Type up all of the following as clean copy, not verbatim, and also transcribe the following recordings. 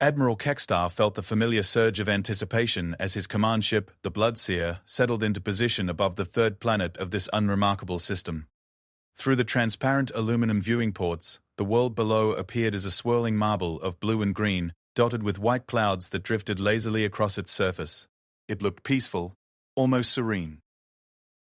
Admiral Kekstar felt the familiar surge of anticipation as his command ship, the Bloodseer, settled into position above the third planet of this unremarkable system. Through the transparent aluminum viewing ports, the world below appeared as a swirling marble of blue and green, dotted with white clouds that drifted lazily across its surface. It looked peaceful, almost serene.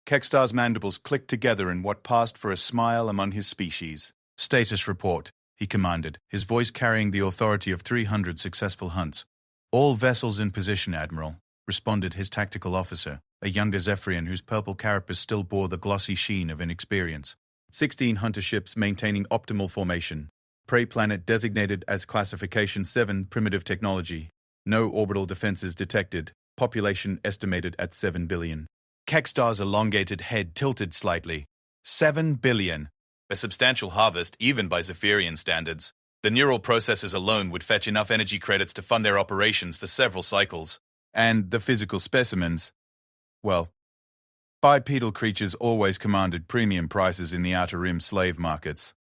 Kekstar's mandibles clicked together in what passed for a smile among his species. "Status report," he commanded, his voice carrying the authority of 300 successful hunts. "All vessels in position, Admiral," responded his tactical officer, a younger Zephyrian whose purple carapace still bore the glossy sheen of inexperience. 16 hunter ships maintaining optimal formation. Prey planet designated as Classification 7 primitive technology. No orbital defenses detected. Population estimated at 7 billion. Kekstar's elongated head tilted slightly. 7 billion. A substantial harvest, even by Zephyrian standards. The neural processors alone would fetch enough energy credits to fund their operations for several cycles. And the physical specimens, well, bipedal creatures always commanded premium prices in the Outer Rim slave markets.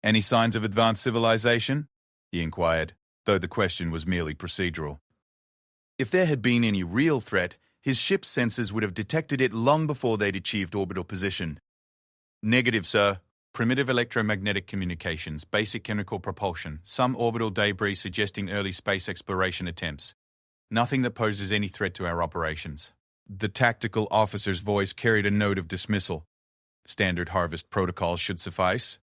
"Any signs of advanced civilization?" he inquired, though the question was merely procedural. If there had been any real threat, his ship's sensors would have detected it long before they'd achieved orbital position. "Negative, sir. Primitive electromagnetic communications, basic chemical propulsion, some orbital debris suggesting early space exploration attempts. Nothing that poses any threat to our operations." The tactical officer's voice carried a note of dismissal. Standard harvest protocols should suffice.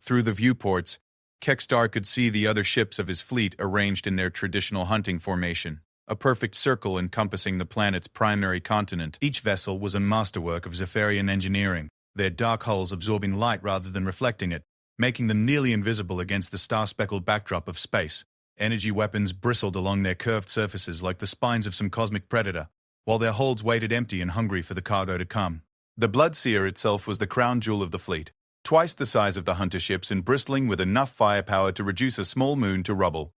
Through the viewports, Kekstar could see the other ships of his fleet arranged in their traditional hunting formation, a perfect circle encompassing the planet's primary continent. Each vessel was a masterwork of Zephyrian engineering, their dark hulls absorbing light rather than reflecting it, making them nearly invisible against the star-speckled backdrop of space. Energy weapons bristled along their curved surfaces like the spines of some cosmic predator, while their holds waited empty and hungry for the cargo to come. The Bloodseer itself was the crown jewel of the fleet, twice the size of the hunter ships and bristling with enough firepower to reduce a small moon to rubble.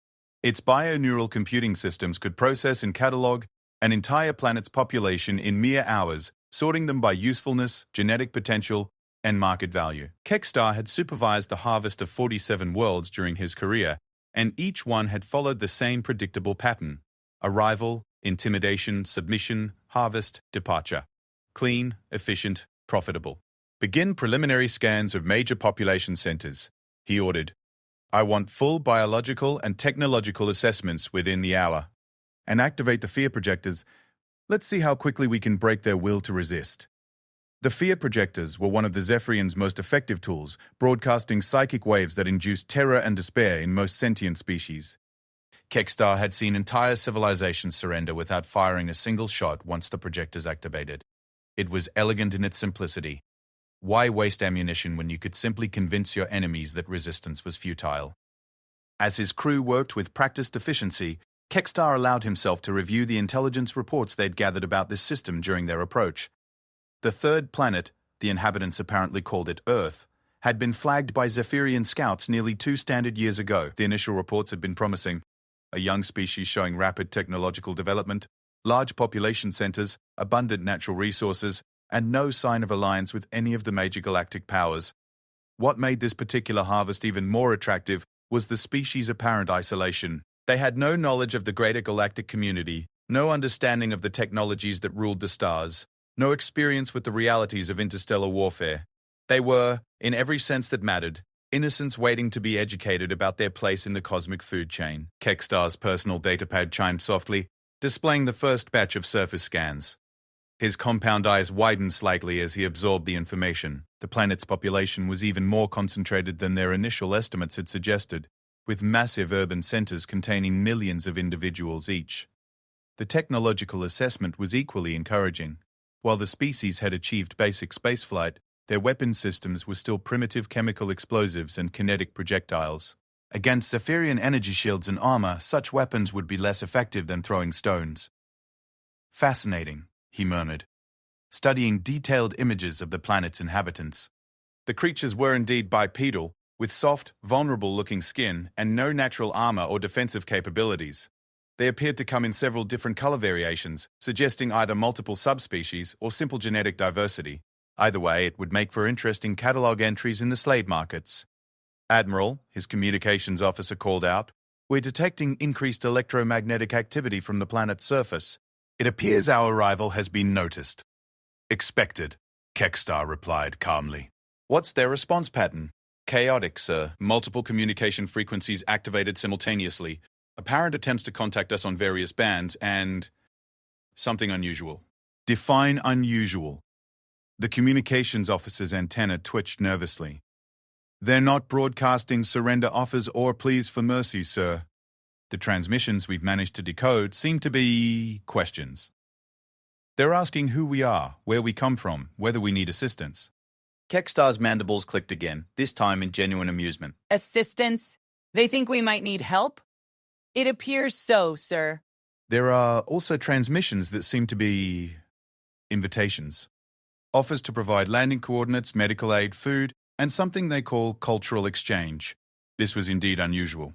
Its bioneural computing systems could process and catalog an entire planet's population in mere hours, sorting them by usefulness, genetic potential, and market value. Kekstar had supervised the harvest of 47 worlds during his career, and each one had followed the same predictable pattern: arrival, intimidation, submission, harvest, departure. Clean, efficient, profitable. "Begin preliminary scans of major population centers," he ordered. "I want full biological and technological assessments within the hour. And activate the fear projectors. Let's see how quickly we can break their will to resist." The fear projectors were one of the Zephyrians' most effective tools, broadcasting psychic waves that induced terror and despair in most sentient species. Kekstar had seen entire civilizations surrender without firing a single shot once the projectors activated. It was elegant in its simplicity. Why waste ammunition when you could simply convince your enemies that resistance was futile? As his crew worked with practiced efficiency, Kekstar allowed himself to review the intelligence reports they'd gathered about this system during their approach. The third planet, the inhabitants apparently called it Earth, had been flagged by Zephyrian scouts nearly 2 standard years ago. The initial reports had been promising. A young species showing rapid technological development, large population centers, abundant natural resources, and no sign of alliance with any of the major galactic powers. What made this particular harvest even more attractive was the species' apparent isolation. They had no knowledge of the greater galactic community, no understanding of the technologies that ruled the stars, no experience with the realities of interstellar warfare. They were, in every sense that mattered, innocents waiting to be educated about their place in the cosmic food chain. Kekstar's personal datapad chimed softly, displaying the first batch of surface scans. His compound eyes widened slightly as he absorbed the information. The planet's population was even more concentrated than their initial estimates had suggested, with massive urban centers containing millions of individuals each. The technological assessment was equally encouraging. While the species had achieved basic spaceflight, their weapon systems were still primitive chemical explosives and kinetic projectiles. Against Zephyrian energy shields and armor, such weapons would be less effective than throwing stones. "Fascinating," he murmured, studying detailed images of the planet's inhabitants. The creatures were indeed bipedal, with soft, vulnerable-looking skin and no natural armor or defensive capabilities. They appeared to come in several different color variations, suggesting either multiple subspecies or simple genetic diversity. Either way, it would make for interesting catalog entries in the slave markets. "Admiral," his communications officer called out, We're detecting increased electromagnetic activity from the planet's surface. It appears our arrival has been noticed. Expected, Kekstar replied calmly. What's their response pattern? Chaotic, sir. Multiple communication frequencies activated simultaneously. Apparent attempts to contact us on various bands, and something unusual. Define unusual. The communications officer's antenna twitched nervously. They're not broadcasting surrender offers or pleas for mercy, sir. The transmissions we've managed to decode seem to be questions. They're asking who we are, where we come from, whether we need assistance. Kekstar's mandibles clicked again, this time in genuine amusement. Assistance? They think we might need help? It appears so, sir. There are also transmissions that seem to be invitations. Offers to provide landing coordinates, medical aid, food, and something they call cultural exchange. This was indeed unusual.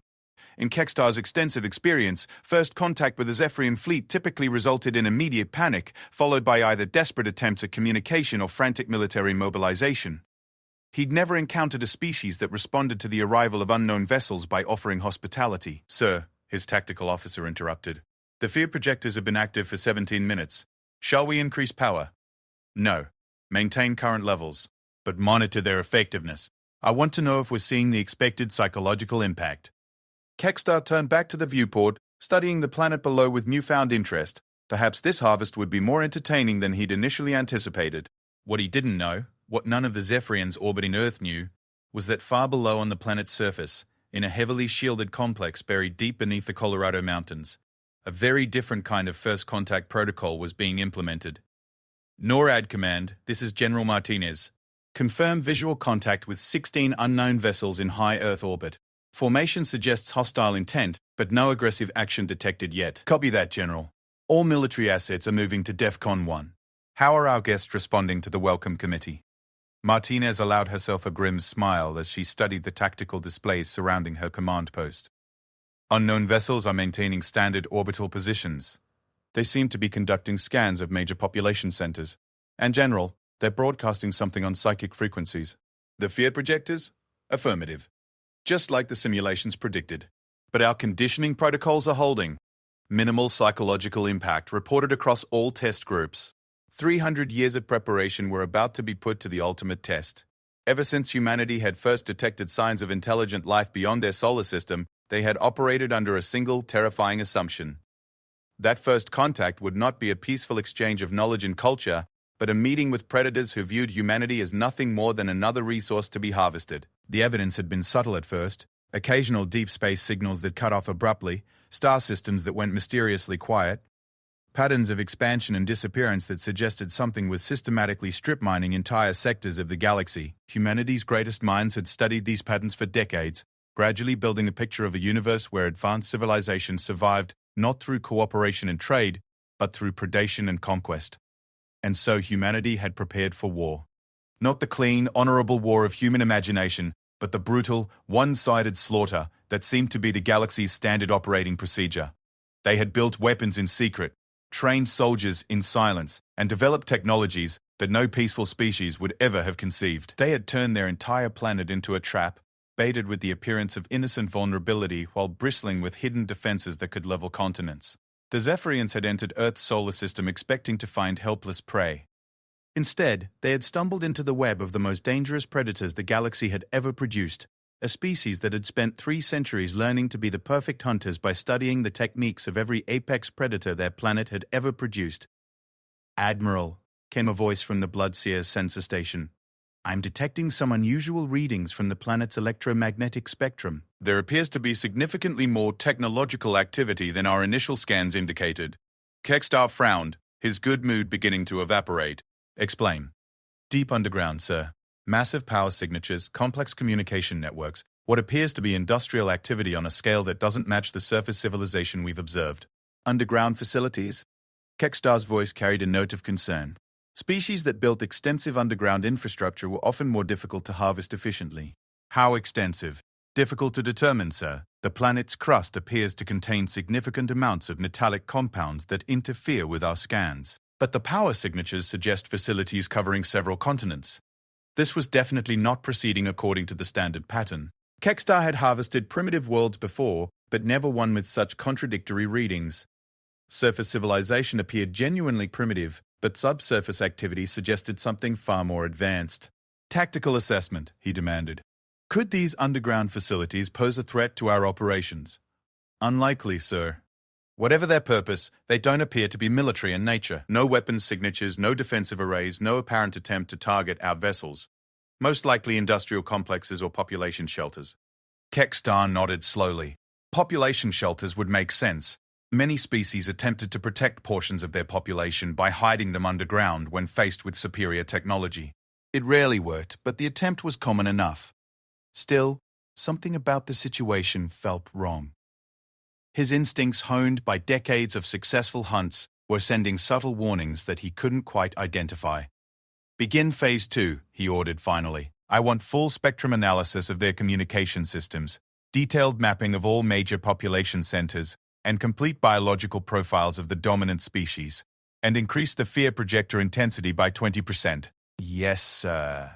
In Kekstar's extensive experience, first contact with the Zephyrian fleet typically resulted in immediate panic, followed by either desperate attempts at communication or frantic military mobilization. He'd never encountered a species that responded to the arrival of unknown vessels by offering hospitality. Sir, his tactical officer interrupted. The fear projectors have been active for 17 minutes. Shall we increase power? No. Maintain current levels, but monitor their effectiveness. I want to know if we're seeing the expected psychological impact. Kekstar turned back to the viewport, studying the planet below with newfound interest. Perhaps this harvest would be more entertaining than he'd initially anticipated. What he didn't know, what none of the Zephyrians orbiting Earth knew, was that far below on the planet's surface, in a heavily shielded complex buried deep beneath the Colorado Mountains, a very different kind of first contact protocol was being implemented. NORAD Command, this is General Martinez. Confirm visual contact with 16 unknown vessels in high Earth orbit. Formation suggests hostile intent, but no aggressive action detected yet. Copy that, General. All military assets are moving to DEFCON 1. How are our guests responding to the welcome committee? Martinez allowed herself a grim smile as she studied the tactical displays surrounding her command post. Unknown vessels are maintaining standard orbital positions. They seem to be conducting scans of major population centers. And General, they're broadcasting something on psychic frequencies. The fear projectors? Affirmative. Just like the simulations predicted. But our conditioning protocols are holding. Minimal psychological impact reported across all test groups. 300 years of preparation were about to be put to the ultimate test. Ever since humanity had first detected signs of intelligent life beyond their solar system, they had operated under a single terrifying assumption. That first contact would not be a peaceful exchange of knowledge and culture, but a meeting with predators who viewed humanity as nothing more than another resource to be harvested. The evidence had been subtle at first, occasional deep space signals that cut off abruptly, star systems that went mysteriously quiet, patterns of expansion and disappearance that suggested something was systematically strip mining entire sectors of the galaxy. Humanity's greatest minds had studied these patterns for decades, gradually building a picture of a universe where advanced civilization survived not through cooperation and trade, but through predation and conquest. And so humanity had prepared for war. Not the clean, honorable war of human imagination, but the brutal, one-sided slaughter that seemed to be the galaxy's standard operating procedure. They had built weapons in secret, trained soldiers in silence, and developed technologies that no peaceful species would ever have conceived. They had turned their entire planet into a trap, baited with the appearance of innocent vulnerability while bristling with hidden defenses that could level continents. The Zephyrians had entered Earth's solar system expecting to find helpless prey. Instead, they had stumbled into the web of the most dangerous predators the galaxy had ever produced, a species that had spent 3 centuries learning to be the perfect hunters by studying the techniques of every apex predator their planet had ever produced. "Admiral," came a voice from the Bloodseer's sensor station. "I'm detecting some unusual readings from the planet's electromagnetic spectrum. There appears to be significantly more technological activity than our initial scans indicated." Kekstar frowned, his good mood beginning to evaporate. "Explain." "Deep underground, sir. Massive power signatures, complex communication networks, what appears to be industrial activity on a scale that doesn't match the surface civilization we've observed." "Underground facilities?" Kekstar's voice carried a note of concern. Species that built extensive underground infrastructure were often more difficult to harvest efficiently. "How extensive?" "Difficult to determine, sir. The planet's crust appears to contain significant amounts of metallic compounds that interfere with our scans. But the power signatures suggest facilities covering several continents. This was definitely not proceeding according to the standard pattern. Kekstar had harvested primitive worlds before, but never one with such contradictory readings. Surface civilization appeared genuinely primitive, but subsurface activity suggested something far more advanced. Tactical assessment, he demanded. Could these underground facilities pose a threat to our operations? Unlikely, sir. Whatever their purpose, they don't appear to be military in nature. No weapons signatures, no defensive arrays, no apparent attempt to target our vessels. Most likely industrial complexes or population shelters. Kekstar nodded slowly. Population shelters would make sense. Many species attempted to protect portions of their population by hiding them underground when faced with superior technology. It rarely worked, but the attempt was common enough. Still, something about the situation felt wrong. His instincts, honed by decades of successful hunts, were sending subtle warnings that he couldn't quite identify. Begin Phase 2, he ordered finally. I want full spectrum analysis of their communication systems, detailed mapping of all major population centers, and complete biological profiles of the dominant species, and increase the fear projector intensity by 20%. Yes, sir.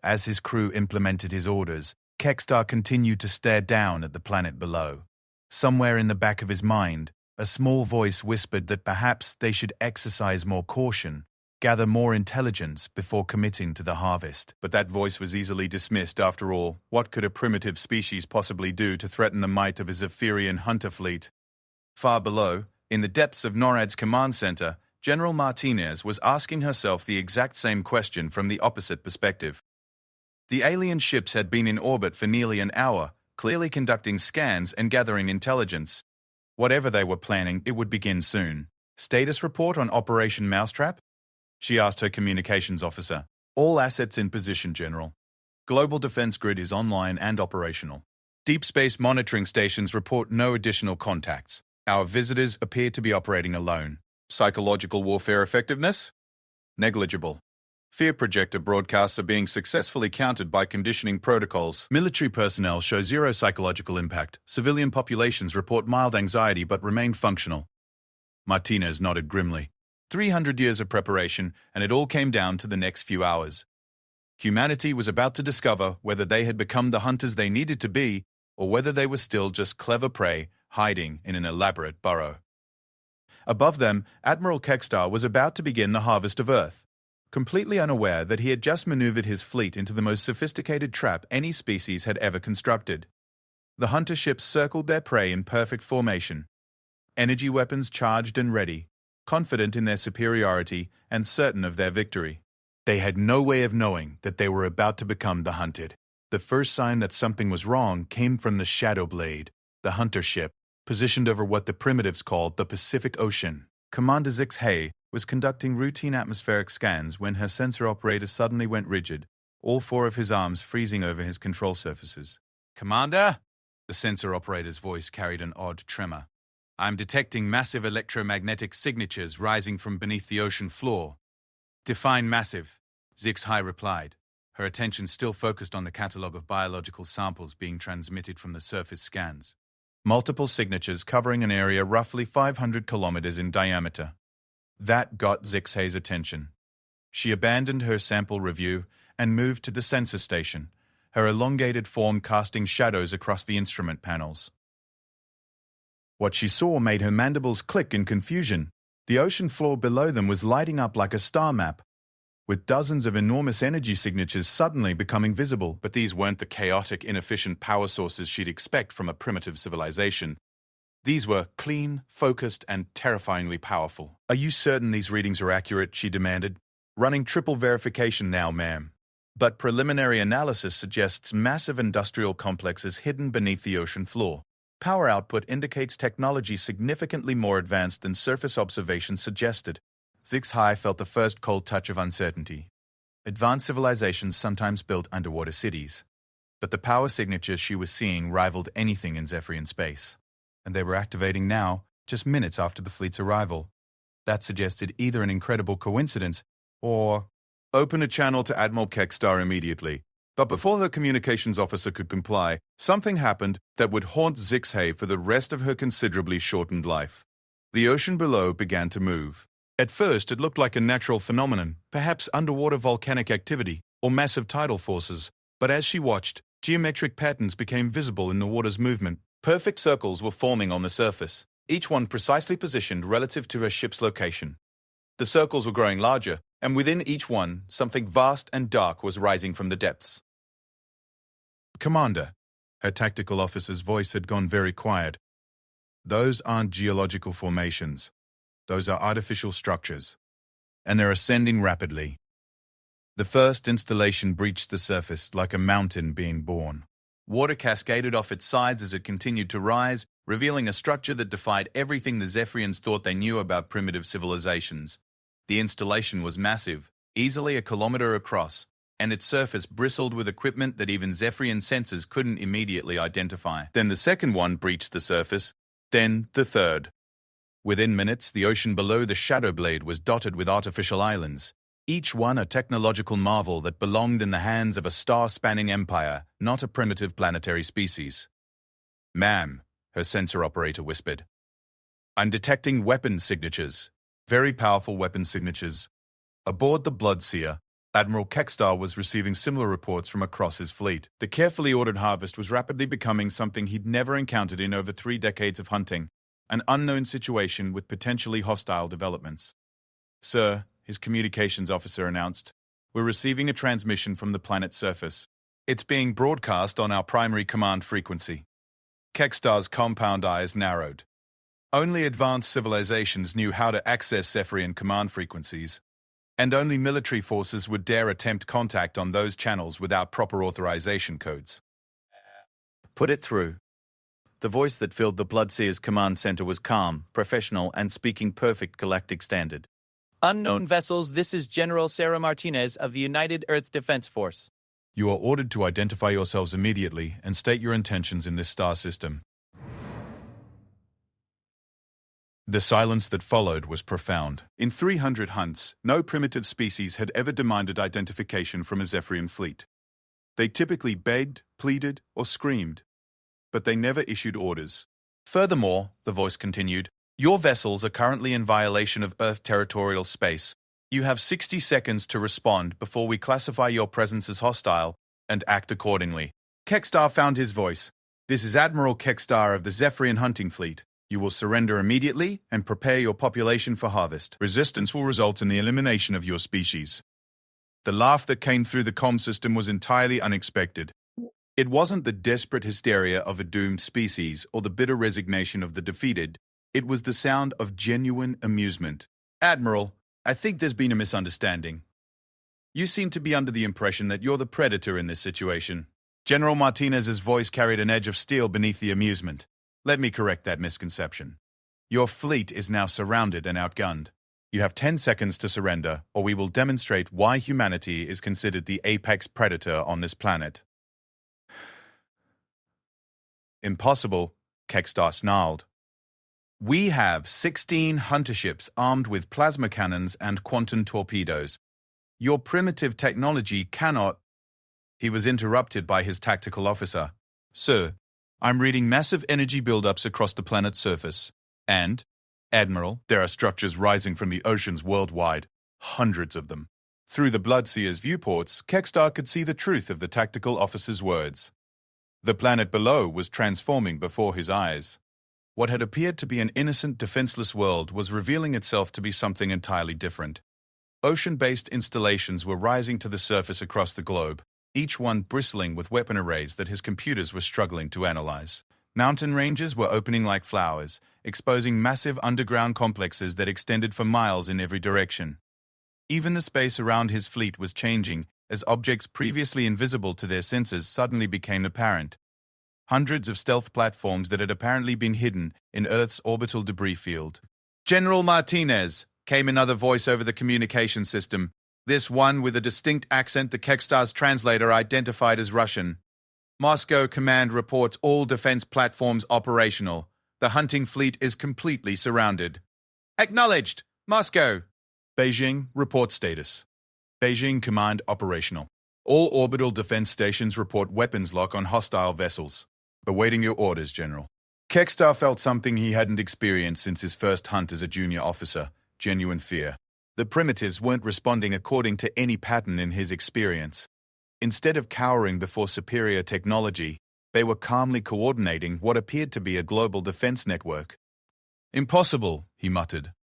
As his crew implemented his orders, Kekstar continued to stare down at the planet below. Somewhere in the back of his mind, a small voice whispered that perhaps they should exercise more caution, gather more intelligence before committing to the harvest. But that voice was easily dismissed. After all, what could a primitive species possibly do to threaten the might of his Zephyrian hunter fleet? Far below, in the depths of NORAD's command center, General Martinez was asking herself the exact same question from the opposite perspective. The alien ships had been in orbit for nearly an hour, clearly conducting scans and gathering intelligence. Whatever they were planning, it would begin soon. Status report on Operation Mousetrap? She asked her communications officer. All assets in position, General. Global defense grid is online and operational. Deep space monitoring stations report no additional contacts. Our visitors appear to be operating alone. Psychological warfare effectiveness? Negligible. Fear projector broadcasts are being successfully countered by conditioning protocols. Military personnel show zero psychological impact. Civilian populations report mild anxiety but remain functional. Martinez nodded grimly. 300 years of preparation, and it all came down to the next few hours. Humanity was about to discover whether they had become the hunters they needed to be, or whether they were still just clever prey hiding in an elaborate burrow. Above them, Admiral Kekstar was about to begin the harvest of Earth, completely unaware that he had just maneuvered his fleet into the most sophisticated trap any species had ever constructed. The hunter ships circled their prey in perfect formation, energy weapons charged and ready, confident in their superiority and certain of their victory. They had no way of knowing that they were about to become the hunted. The first sign that something was wrong came from the Shadow Blade, the hunter ship, positioned over what the primitives called the Pacific Ocean. Commander Zixhay was conducting routine atmospheric scans when her sensor operator suddenly went rigid, all four of his arms freezing over his control surfaces. Commander? The sensor operator's voice carried an odd tremor. I'm detecting massive electromagnetic signatures rising from beneath the ocean floor. Define massive, Zixhay replied, her attention still focused on the catalogue of biological samples being transmitted from the surface scans. Multiple signatures covering an area roughly 500 kilometers in diameter. That got Zixhay's attention. She abandoned her sample review and moved to the sensor station, her elongated form casting shadows across the instrument panels. What she saw made her mandibles click in confusion. The ocean floor below them was lighting up like a star map, with dozens of enormous energy signatures suddenly becoming visible. But these weren't the chaotic, inefficient power sources she'd expect from a primitive civilization. These were clean, focused, and terrifyingly powerful. Are you certain these readings are accurate? She demanded. Running triple verification now, ma'am. But preliminary analysis suggests massive industrial complexes hidden beneath the ocean floor. Power output indicates technology significantly more advanced than surface observations suggested. Zixhay felt the first cold touch of uncertainty. Advanced civilizations sometimes built underwater cities, but the power signatures she was seeing rivaled anything in Zephyrian space. And they were activating now, just minutes after the fleet's arrival. That suggested either an incredible coincidence or... Open a channel to Admiral Kekstar immediately. But before her communications officer could comply, something happened that would haunt Zixhay for the rest of her considerably shortened life. The ocean below began to move. At first, it looked like a natural phenomenon, perhaps underwater volcanic activity or massive tidal forces. But as she watched, geometric patterns became visible in the water's movement, Perfect circles were forming on the surface, each one precisely positioned relative to her ship's location. The circles were growing larger, and within each one, something vast and dark was rising from the depths. Commander, her tactical officer's voice had gone very quiet. Those aren't geological formations. Those are artificial structures. And they're ascending rapidly. The first installation breached the surface like a mountain being born. Water cascaded off its sides as it continued to rise, revealing a structure that defied everything the Zephyrians thought they knew about primitive civilizations. The installation was massive, easily a kilometer across, and its surface bristled with equipment that even Zephyrian sensors couldn't immediately identify. Then the second one breached the surface, then the third. Within minutes, the ocean below the Shadow Blade was dotted with artificial islands, each one a technological marvel that belonged in the hands of a star-spanning empire, not a primitive planetary species. "Ma'am," her sensor operator whispered, "I'm detecting weapon signatures, very powerful weapon signatures." Aboard the Bloodseer, Admiral Kekstar was receiving similar reports from across his fleet. The carefully ordered harvest was rapidly becoming something he'd never encountered in over 3 decades of hunting, an unknown situation with potentially hostile developments. "Sir," his communications officer announced, "we're receiving a transmission from the planet's surface. It's being broadcast on our primary command frequency." Kekstar's compound eyes narrowed. Only advanced civilizations knew how to access Zephyrian command frequencies, and only military forces would dare attempt contact on those channels without proper authorization codes. "Put it through." The voice that filled the Bloodseer's command center was calm, professional, and speaking perfect galactic standard. "Unknown vessels, this is General Sarah Martinez of the United Earth Defense Force. You are ordered to identify yourselves immediately and state your intentions in this star system." The silence that followed was profound. In 300 hunts, no primitive species had ever demanded identification from a Zephyrian fleet. They typically begged, pleaded, or screamed, but they never issued orders. "Furthermore," the voice continued, "your vessels are currently in violation of Earth territorial space. You have 60 seconds to respond before we classify your presence as hostile and act accordingly." Kekstar found his voice. "This is Admiral Kekstar of the Zephyrian hunting fleet. You will surrender immediately and prepare your population for harvest. Resistance will result in the elimination of your species." The laugh that came through the comm system was entirely unexpected. It wasn't the desperate hysteria of a doomed species or the bitter resignation of the defeated. It was the sound of genuine amusement. "Admiral, I think there's been a misunderstanding. You seem to be under the impression that you're the predator in this situation." General Martinez's voice carried an edge of steel beneath the amusement. "Let me correct that misconception. Your fleet is now surrounded and outgunned. You have 10 seconds to surrender, or we will demonstrate why humanity is considered the apex predator on this planet." "Impossible," Kekstar snarled. "We have 16 hunter ships armed with plasma cannons and quantum torpedoes. Your primitive technology cannot—" He was interrupted by his tactical officer. "Sir, I'm reading massive energy buildups across the planet's surface. And, Admiral, there are structures rising from the oceans worldwide, hundreds of them." Through the Bloodseer's viewports, Kekstar could see the truth of the tactical officer's words. The planet below was transforming before his eyes. What had appeared to be an innocent, defenseless world was revealing itself to be something entirely different. Ocean-based installations were rising to the surface across the globe, each one bristling with weapon arrays that his computers were struggling to analyze. Mountain ranges were opening like flowers, exposing massive underground complexes that extended for miles in every direction. Even the space around his fleet was changing as objects previously invisible to their senses suddenly became apparent. Hundreds of stealth platforms that had apparently been hidden in Earth's orbital debris field. "General Martinez," came another voice over the communication system, this one with a distinct accent that Kekstar's translator identified as Russian. "Moscow Command reports all defense platforms operational. The hunting fleet is completely surrounded." "Acknowledged! Moscow!" "Beijing, report status." "Beijing Command operational. All orbital defense stations report weapons lock on hostile vessels. Awaiting your orders, General." Kekstar felt something he hadn't experienced since his first hunt as a junior officer, genuine fear. The primitives weren't responding according to any pattern in his experience. Instead of cowering before superior technology, They were calmly coordinating what appeared to be a global defense network. "Impossible," he muttered.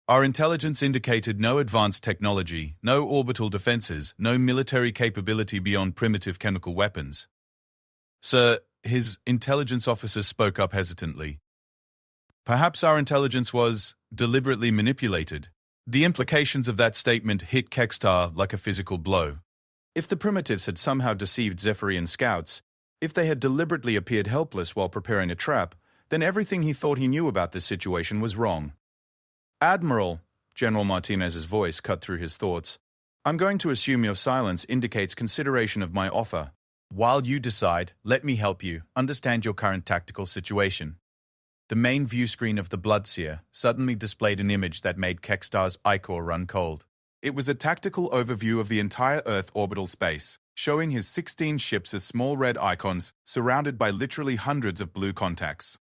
"Our intelligence indicated no advanced technology, no orbital defenses, no military capability beyond primitive chemical weapons." "Sir," his intelligence officer spoke up hesitantly, "perhaps our intelligence was deliberately manipulated." The implications of that statement hit Kekstar like a physical blow. If the primitives had somehow deceived Zephyrian scouts, if they had deliberately appeared helpless while preparing a trap, then everything he thought he knew about this situation was wrong. "Admiral," General Martinez's voice cut through his thoughts, "I'm going to assume your silence indicates consideration of my offer. While you decide, let me help you understand your current tactical situation." The main view screen of the Bloodseer suddenly displayed an image that made Kekstar's ichor run cold. It was a tactical overview of the entire Earth orbital space, showing his 16 ships as small red icons surrounded by literally hundreds of blue contacts.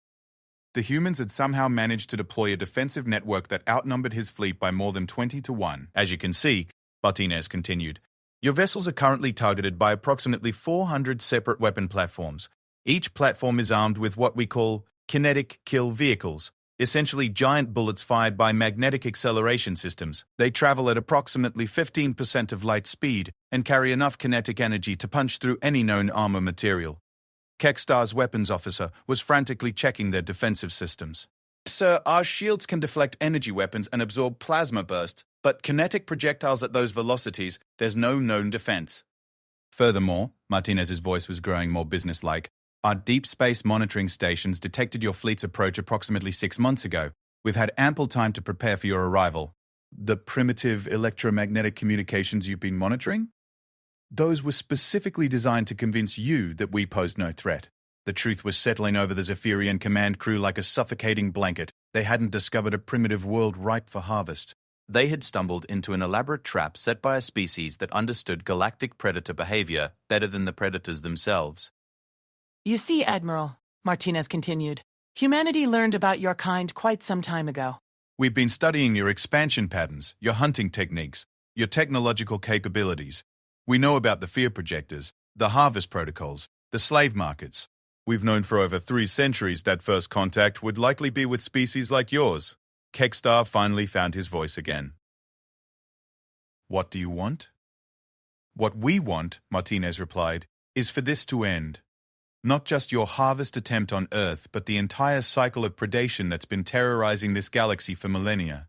The humans had somehow managed to deploy a defensive network that outnumbered his fleet by more than 20 to 1. "As you can see," Martinez continued, "your vessels are currently targeted by approximately 400 separate weapon platforms. Each platform is armed with what we call kinetic kill vehicles, essentially giant bullets fired by magnetic acceleration systems. They travel at approximately 15% of light speed and carry enough kinetic energy to punch through any known armor material." Kekstar's weapons officer was frantically checking their defensive systems. "Sir, our shields can deflect energy weapons and absorb plasma bursts, but kinetic projectiles at those velocities, there's no known defense." Furthermore, Martinez's voice was growing more businesslike, "Our deep space monitoring stations detected your fleet's approach approximately 6 months ago. We've had ample time to prepare for your arrival." "The primitive electromagnetic communications you've been monitoring? Those were specifically designed to convince you that we posed no threat." The truth was settling over the Zephyrian command crew like a suffocating blanket. They hadn't discovered a primitive world ripe for harvest. They had stumbled into an elaborate trap set by a species that understood galactic predator behavior better than the predators themselves. You see, Admiral, Martinez continued, humanity learned about your kind quite some time ago. "We've been studying your expansion patterns, your hunting techniques, your technological capabilities. We know about the fear projectors, the harvest protocols, the slave markets. We've known for over 3 centuries that first contact would likely be with species like yours." Kekstar finally found his voice again. "What do you want?" "What we want," Martinez replied, "is for this to end. Not just your harvest attempt on Earth, but the entire cycle of predation that's been terrorizing this galaxy for millennia.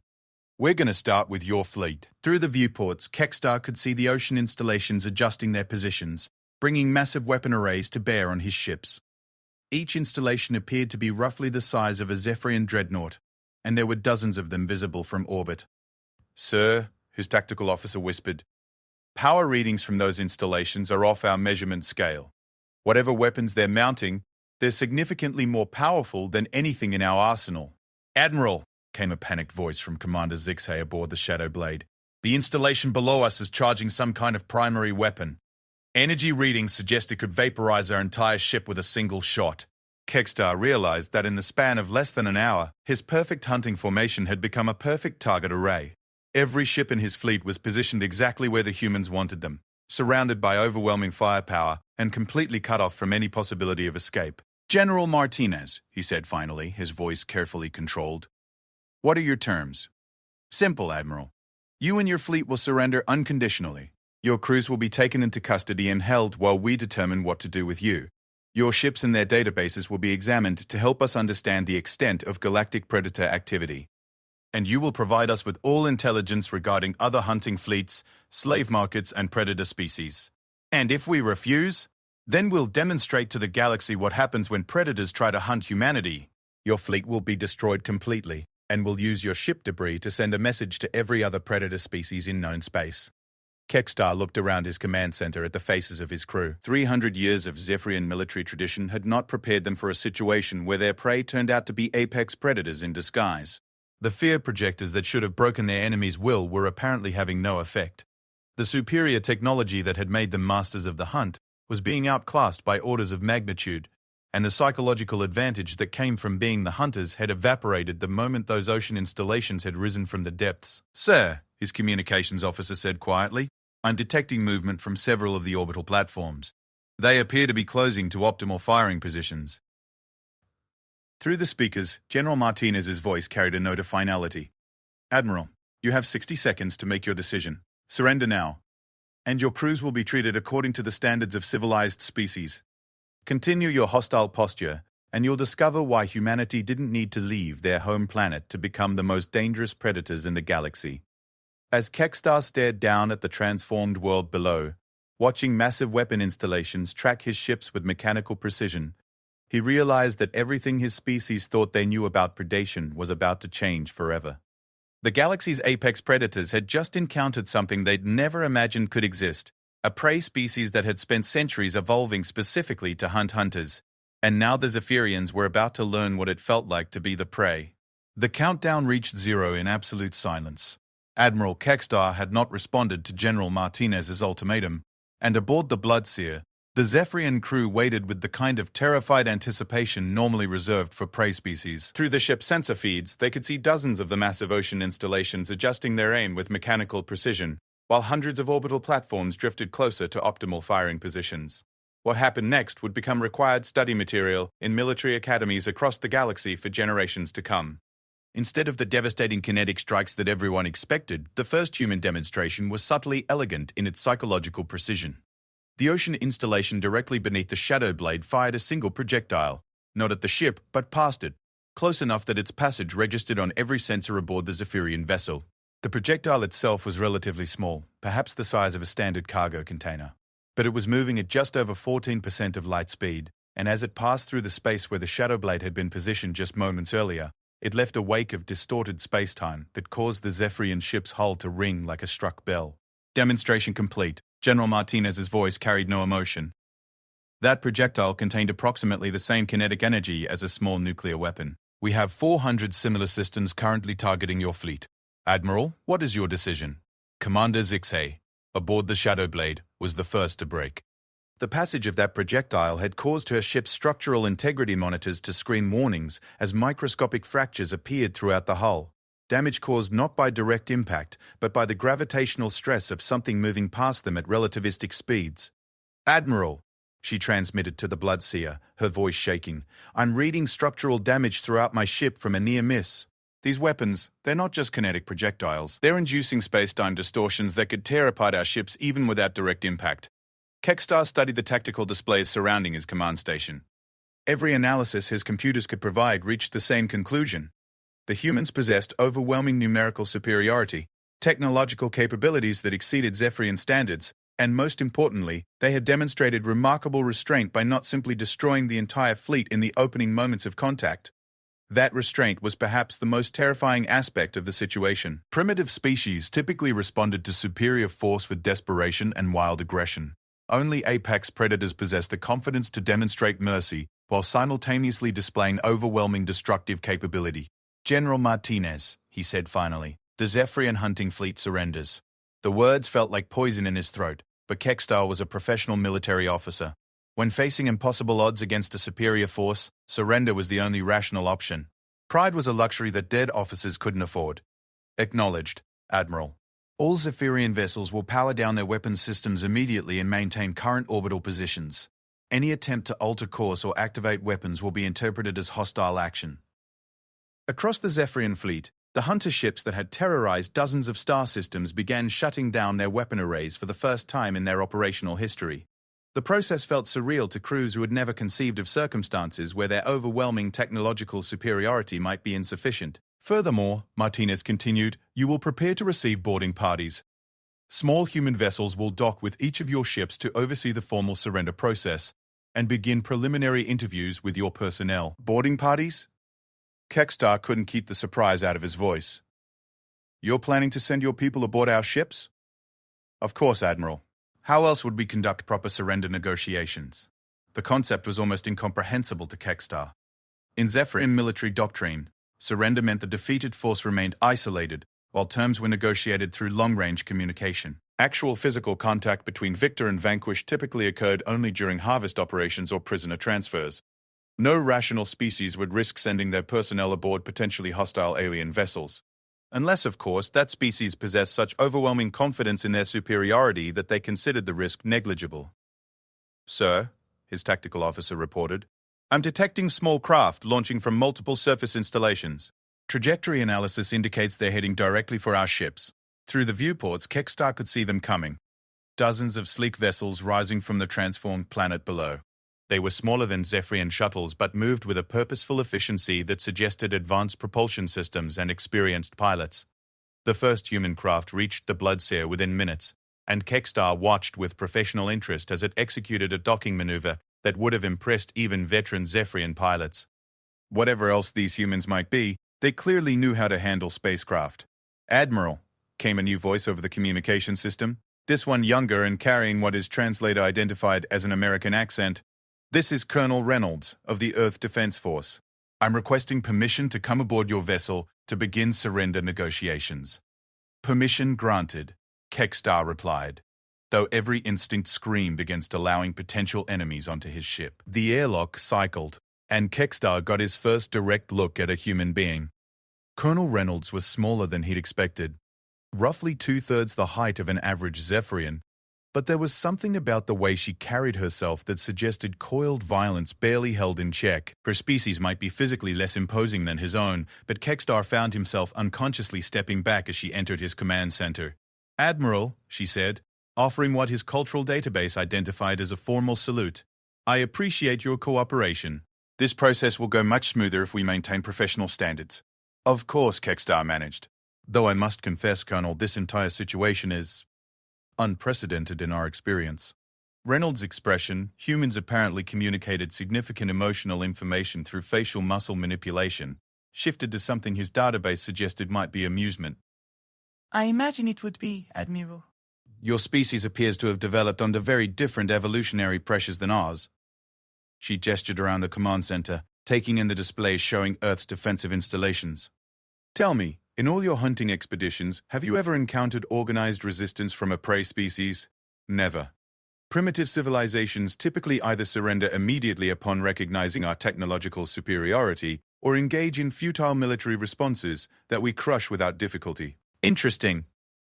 We're going to start with your fleet." Through the viewports, Kekstar could see the ocean installations adjusting their positions, bringing massive weapon arrays to bear on his ships. Each installation appeared to be roughly the size of a Zephyrian dreadnought, and there were dozens of them visible from orbit. "Sir," his tactical officer whispered, "power readings from those installations are off our measurement scale. Whatever weapons they're mounting, they're significantly more powerful than anything in our arsenal." "Admiral," came a panicked voice from Commander Zixay aboard the Shadow Blade, "the installation below us is charging some kind of primary weapon. Energy readings suggest it could vaporize our entire ship with a single shot." Kekstar realized that in the span of less than an hour, his perfect hunting formation had become a perfect target array. Every ship in his fleet was positioned exactly where the humans wanted them, surrounded by overwhelming firepower and completely cut off from any possibility of escape. "General Martinez," he said finally, his voice carefully controlled, "what are your terms?" "Simple, Admiral. You and your fleet will surrender unconditionally. Your crews will be taken into custody and held while we determine what to do with you. Your ships and their databases will be examined to help us understand the extent of galactic predator activity. And you will provide us with all intelligence regarding other hunting fleets, slave markets, and predator species. And if we refuse, then we'll demonstrate to the galaxy what happens when predators try to hunt humanity. Your fleet will be destroyed completely, and we'll use your ship debris to send a message to every other predator species in known space." Kekstar looked around his command center at the faces of his crew. 300 years of Zephyrian military tradition had not prepared them for a situation where their prey turned out to be apex predators in disguise. The fear projectors that should have broken their enemies' will were apparently having no effect. The superior technology that had made them masters of the hunt was being outclassed by orders of magnitude, and the psychological advantage that came from being the hunters had evaporated the moment those ocean installations had risen from the depths. "Sir," his communications officer said quietly, "I'm detecting movement from several of the orbital platforms. They appear to be closing to optimal firing positions. Through the speakers, General Martinez's voice carried a note of finality. Admiral, you have 60 seconds to make your decision. Surrender now, and your crews will be treated according to the standards of civilized species. Continue your hostile posture, and you'll discover why humanity didn't need to leave their home planet to become the most dangerous predators in the galaxy. As Kekstar stared down at the transformed world below, watching massive weapon installations track his ships with mechanical precision, he realized that everything his species thought they knew about predation was about to change forever. The galaxy's apex predators had just encountered something they'd never imagined could exist, a prey species that had spent centuries evolving specifically to hunt hunters, and now the Zephyrians were about to learn what it felt like to be the prey. The countdown reached 0 in absolute silence. Admiral Kekstar had not responded to General Martinez's ultimatum, and aboard the Bloodseer, the Zephyrian crew waited with the kind of terrified anticipation normally reserved for prey species. Through the ship's sensor feeds, they could see dozens of the massive ocean installations adjusting their aim with mechanical precision, while hundreds of orbital platforms drifted closer to optimal firing positions. What happened next would become required study material in military academies across the galaxy for generations to come. Instead of the devastating kinetic strikes that everyone expected, the first human demonstration was subtly elegant in its psychological precision. The ocean installation directly beneath the shadow blade fired a single projectile, not at the ship, but past it, close enough that its passage registered on every sensor aboard the Zephyrian vessel. The projectile itself was relatively small, perhaps the size of a standard cargo container. But it was moving at just over 14% of light speed, and as it passed through the space where the shadow blade had been positioned just moments earlier, it left a wake of distorted space-time that caused the Zephyrian ship's hull to ring like a struck bell. Demonstration complete. General Martinez's voice carried no emotion. That projectile contained approximately the same kinetic energy as a small nuclear weapon. We have 400 similar systems currently targeting your fleet. Admiral, what is your decision? Commander Zixay, aboard the Shadow Blade, was the first to break. The passage of that projectile had caused her ship's structural integrity monitors to screen warnings as microscopic fractures appeared throughout the hull. Damage caused not by direct impact, but by the gravitational stress of something moving past them at relativistic speeds. Admiral, she transmitted to the Bloodseer, her voice shaking, I'm reading structural damage throughout my ship from a near miss. These weapons, they're not just kinetic projectiles. They're inducing space-time distortions that could tear apart our ships even without direct impact. Kekstar studied the tactical displays surrounding his command station. Every analysis his computers could provide reached the same conclusion. The humans possessed overwhelming numerical superiority, technological capabilities that exceeded Zephyrian standards, and most importantly, they had demonstrated remarkable restraint by not simply destroying the entire fleet in the opening moments of contact. That restraint was perhaps the most terrifying aspect of the situation. Primitive species typically responded to superior force with desperation and wild aggression. Only apex predators possessed the confidence to demonstrate mercy while simultaneously displaying overwhelming destructive capability. General Martinez, he said finally, the Zephyrian hunting fleet surrenders. The words felt like poison in his throat, but Kekstar was a professional military officer. When facing impossible odds against a superior force, surrender was the only rational option. Pride was a luxury that dead officers couldn't afford. Acknowledged, Admiral. All Zephyrian vessels will power down their weapons systems immediately and maintain current orbital positions. Any attempt to alter course or activate weapons will be interpreted as hostile action. Across the Zephyrian fleet, the hunter ships that had terrorized dozens of star systems began shutting down their weapon arrays for the first time in their operational history. The process felt surreal to crews who had never conceived of circumstances where their overwhelming technological superiority might be insufficient. Furthermore, Martinez continued, you will prepare to receive boarding parties. Small human vessels will dock with each of your ships to oversee the formal surrender process and begin preliminary interviews with your personnel. Boarding parties? Kekstar couldn't keep the surprise out of his voice. You're planning to send your people aboard our ships? Of course, Admiral. How else would we conduct proper surrender negotiations? The concept was almost incomprehensible to Kekstar. In Zephyrian military doctrine, surrender meant the defeated force remained isolated, while terms were negotiated through long-range communication. Actual physical contact between victor and vanquished typically occurred only during harvest operations or prisoner transfers. No rational species would risk sending their personnel aboard potentially hostile alien vessels. Unless, of course, that species possessed such overwhelming confidence in their superiority that they considered the risk negligible. Sir, his tactical officer reported, I'm detecting small craft launching from multiple surface installations. Trajectory analysis indicates they're heading directly for our ships. Through the viewports, Kekstar could see them coming. Dozens of sleek vessels rising from the transformed planet below. They were smaller than Zephyrian shuttles, but moved with a purposeful efficiency that suggested advanced propulsion systems and experienced pilots. The first human craft reached the Bloodseer within minutes, and Kekstar watched with professional interest as it executed a docking maneuver that would have impressed even veteran Zephyrian pilots. Whatever else these humans might be, they clearly knew how to handle spacecraft. Admiral, came a new voice over the communication system, this one younger and carrying what his translator identified as an American accent. This is Colonel Reynolds of the Earth Defense Force. I'm requesting permission to come aboard your vessel to begin surrender negotiations. Permission granted, Kekstar replied, though every instinct screamed against allowing potential enemies onto his ship. The airlock cycled, and Kekstar got his first direct look at a human being. Colonel Reynolds was smaller than he'd expected, roughly two-thirds the height of an average Zephyrian, but there was something about the way she carried herself that suggested coiled violence barely held in check. Her species might be physically less imposing than his own, but Kekstar found himself unconsciously stepping back as she entered his command center. Admiral, she said, offering what his cultural database identified as a formal salute. I appreciate your cooperation. This process will go much smoother if we maintain professional standards. Of course, Kekstar managed. Though I must confess, Colonel, this entire situation is unprecedented in our experience. Reynolds' expression, humans apparently communicated significant emotional information through facial muscle manipulation, shifted to something his database suggested might be amusement. I imagine it would be, Admiral. Your species appears to have developed under very different evolutionary pressures than ours. She gestured around the command center, taking in the displays showing Earth's defensive installations. Tell me, in all your hunting expeditions, have you ever encountered organized resistance from a prey species? Never. Primitive civilizations typically either surrender immediately upon recognizing our technological superiority or engage in futile military responses that we crush without difficulty. Interesting.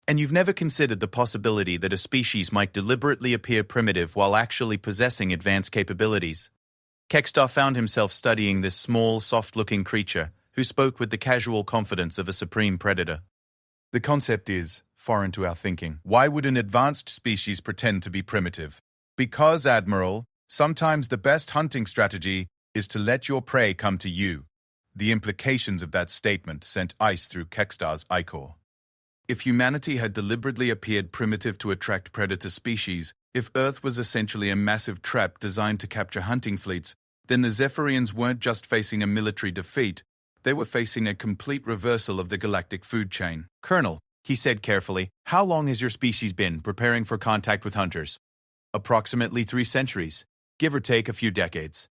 And you've never considered the possibility that a species might deliberately appear primitive while actually possessing advanced capabilities? Kekstar found himself studying this small, soft-looking creature who spoke with the casual confidence of a supreme predator. The concept is foreign to our thinking. Why would an advanced species pretend to be primitive? Because, Admiral, sometimes the best hunting strategy is to let your prey come to you. The implications of that statement sent ice through Kekstar's ichor. If humanity had deliberately appeared primitive to attract predator species, if Earth was essentially a massive trap designed to capture hunting fleets, then the Zephyrians weren't just facing a military defeat, they were facing a complete reversal of the galactic food chain. Colonel, he said carefully, how long has your species been preparing for contact with hunters? Approximately 3 centuries, give or take a few decades.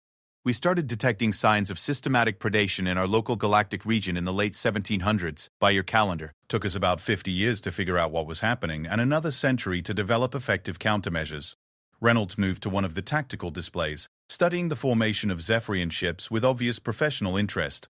We started detecting signs of systematic predation in our local galactic region in the late 1700s, by your calendar. Took us about 50 years to figure out what was happening, and another century to develop effective countermeasures. Reynolds moved to one of the tactical displays, studying the formation of Zephyrian ships with obvious professional interest.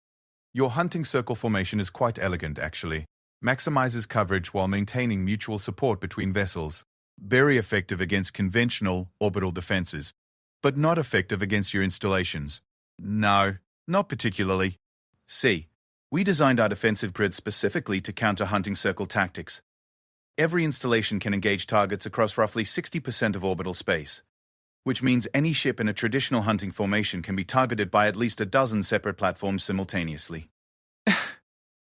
Your hunting circle formation is quite elegant, actually. Maximizes coverage while maintaining mutual support between vessels. Very effective against conventional orbital defenses, but not effective against your installations. No, not particularly. See, we designed our defensive grid specifically to counter hunting circle tactics. Every installation can engage targets across roughly 60% of orbital space, which means any ship in a traditional hunting formation can be targeted by at least a dozen separate platforms simultaneously.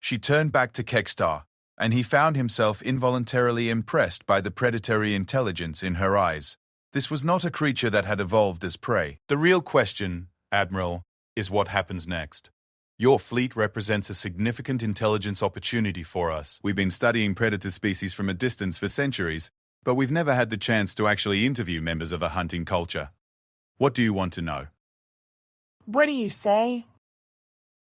She turned back to Kekstar, and he found himself involuntarily impressed by the predatory intelligence in her eyes. This was not a creature that had evolved as prey. The real question, Admiral, is what happens next. Your fleet represents a significant intelligence opportunity for us. We've been studying predator species from a distance for centuries, but we've never had the chance to actually interview members of a hunting culture. What do you want to know? What do you say?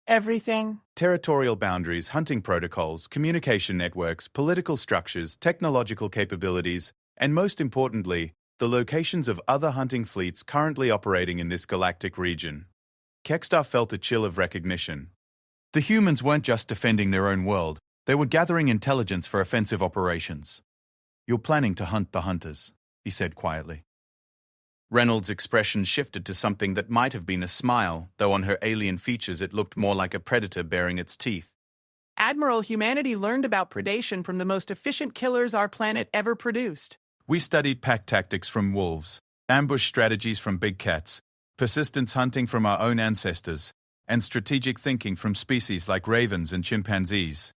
Everything? Territorial boundaries, hunting protocols, communication networks, political structures, technological capabilities, and most importantly, the locations of other hunting fleets currently operating in this galactic region. Kekstar felt a chill of recognition. The humans weren't just defending their own world, they were gathering intelligence for offensive operations. You're planning to hunt the hunters, he said quietly. Reynolds' expression shifted to something that might have been a smile, though on her alien features it looked more like a predator baring its teeth. Admiral, humanity learned about predation from the most efficient killers our planet ever produced. We studied pack tactics from wolves, ambush strategies from big cats, persistence hunting from our own ancestors, and strategic thinking from species like ravens and chimpanzees.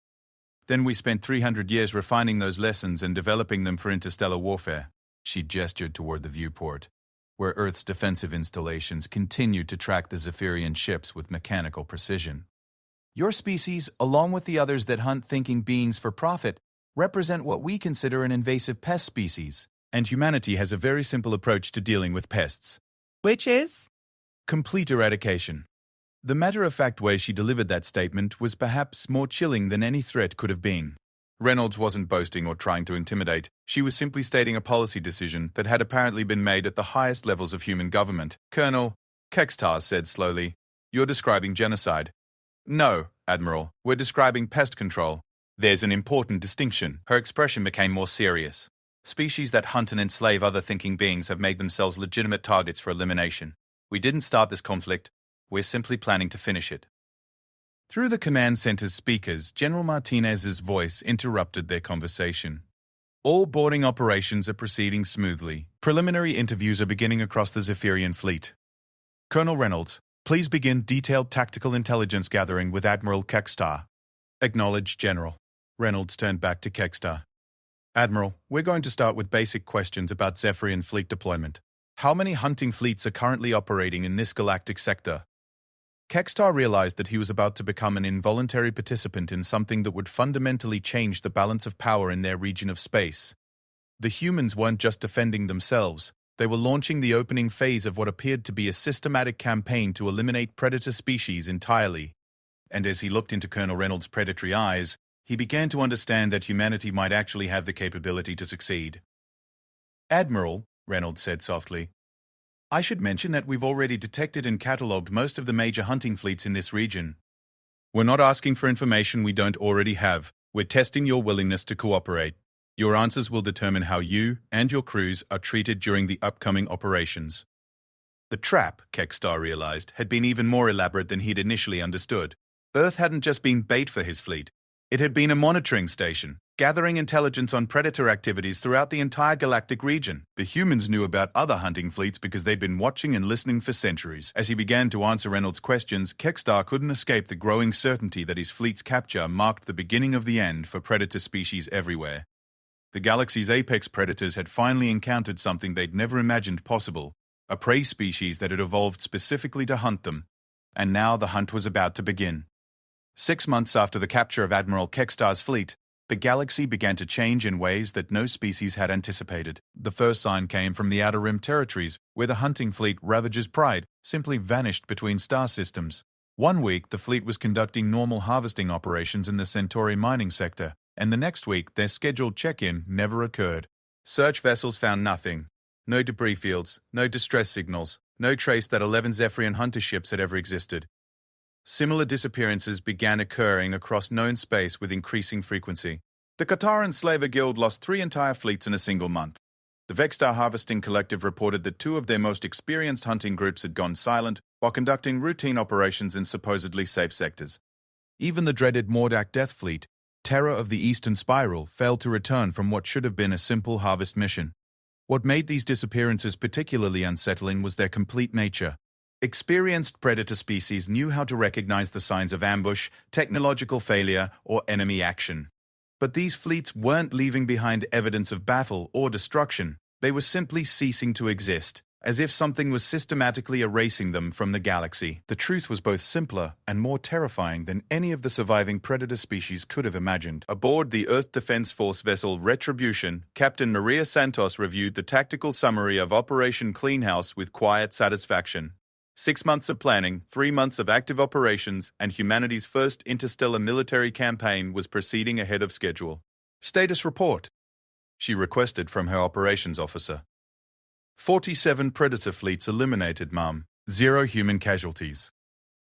Then we spent 300 years refining those lessons and developing them for interstellar warfare. She gestured toward the viewport, where Earth's defensive installations continued to track the Zephyrian ships with mechanical precision. Your species, along with the others that hunt thinking beings for profit, represent what we consider an invasive pest species, and humanity has a very simple approach to dealing with pests. Which is? Complete eradication. The matter-of-fact way she delivered that statement was perhaps more chilling than any threat could have been. Reynolds wasn't boasting or trying to intimidate. She was simply stating a policy decision that had apparently been made at the highest levels of human government. Colonel, Kextar said slowly, "You're describing genocide." "No, Admiral, we're describing pest control." "There's an important distinction." Her expression became more serious. "Species that hunt and enslave other thinking beings have made themselves legitimate targets for elimination. We didn't start this conflict. We're simply planning to finish it." Through the command center's speakers, General Martinez's voice interrupted their conversation. "All boarding operations are proceeding smoothly. Preliminary interviews are beginning across the Zephyrian fleet. Colonel Reynolds, please begin detailed tactical intelligence gathering with Admiral Kextar." "Acknowledged, General." Reynolds turned back to Kextar. "Admiral, we're going to start with basic questions about Zephyrian fleet deployment. How many hunting fleets are currently operating in this galactic sector?" Kextar realized that he was about to become an involuntary participant in something that would fundamentally change the balance of power in their region of space. The humans weren't just defending themselves, they were launching the opening phase of what appeared to be a systematic campaign to eliminate predator species entirely. And as he looked into Colonel Reynolds' predatory eyes, he began to understand that humanity might actually have the capability to succeed. "Admiral," Reynolds said softly, "I should mention that we've already detected and catalogued most of the major hunting fleets in this region. We're not asking for information we don't already have. We're testing your willingness to cooperate. Your answers will determine how you and your crews are treated during the upcoming operations." The trap, Kextar realized, had been even more elaborate than he'd initially understood. Earth hadn't just been bait for his fleet. It had been a monitoring station, gathering intelligence on predator activities throughout the entire galactic region. The humans knew about other hunting fleets because they'd been watching and listening for centuries. As he began to answer Reynolds' questions, Kextar couldn't escape the growing certainty that his fleet's capture marked the beginning of the end for predator species everywhere. The galaxy's apex predators had finally encountered something they'd never imagined possible, a prey species that had evolved specifically to hunt them. And now the hunt was about to begin. 6 months after the capture of Admiral Kextar's fleet, the galaxy began to change in ways that no species had anticipated. The first sign came from the Outer Rim territories, where the hunting fleet Ravager's Pride simply vanished between star systems. One week, the fleet was conducting normal harvesting operations in the Centauri mining sector, and the next week, their scheduled check-in never occurred. Search vessels found nothing. No debris fields, no distress signals, no trace that 11 Zephyrian hunter ships had ever existed. Similar disappearances began occurring across known space with increasing frequency. The Kataran Slaver Guild lost 3 entire fleets in a single month. The Vextar Harvesting Collective reported that 2 of their most experienced hunting groups had gone silent while conducting routine operations in supposedly safe sectors. Even the dreaded Mordak Death Fleet, Terror of the Eastern Spiral, failed to return from what should have been a simple harvest mission. What made these disappearances particularly unsettling was their complete nature. Experienced predator species knew how to recognize the signs of ambush, technological failure, or enemy action. But these fleets weren't leaving behind evidence of battle or destruction. They were simply ceasing to exist, as if something was systematically erasing them from the galaxy. The truth was both simpler and more terrifying than any of the surviving predator species could have imagined. Aboard the Earth Defense Force vessel Retribution, Captain Maria Santos reviewed the tactical summary of Operation Cleanhouse with quiet satisfaction. 6 months of planning, 3 months of active operations, and humanity's first interstellar military campaign was proceeding ahead of schedule. "Status report," she requested from her operations officer. 47 predator fleets eliminated, ma'am. 0 human casualties.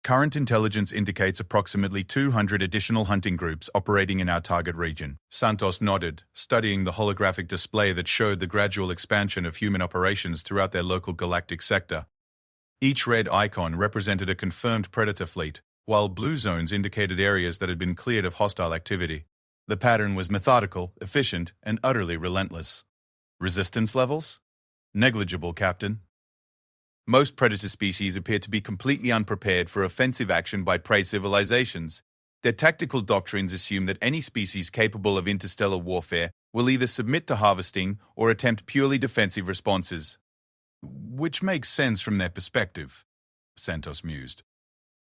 Current intelligence indicates approximately 200 additional hunting groups operating in our target region. Santos nodded, studying the holographic display that showed the gradual expansion of human operations throughout their local galactic sector. Each red icon represented a confirmed predator fleet, while blue zones indicated areas that had been cleared of hostile activity. The pattern was methodical, efficient, and utterly relentless. Resistance levels? Negligible, Captain. Most predator species appear to be completely unprepared for offensive action by prey civilizations. Their tactical doctrines assume that any species capable of interstellar warfare will either submit to harvesting or attempt purely defensive responses. Which makes sense from their perspective, Santos mused.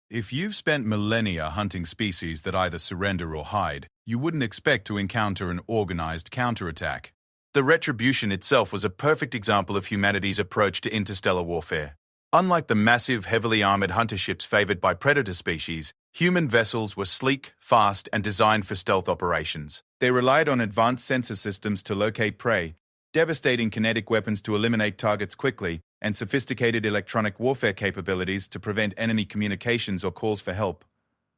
If you've spent millennia hunting species that either surrender or hide, you wouldn't expect to encounter an organized counterattack. The retribution itself was a perfect example of humanity's approach to interstellar warfare. Unlike the massive, heavily armored hunter ships favored by predator species, human vessels were sleek, fast, and designed for stealth operations. They relied on advanced sensor systems to locate prey, devastating kinetic weapons to eliminate targets quickly, and sophisticated electronic warfare capabilities to prevent enemy communications or calls for help.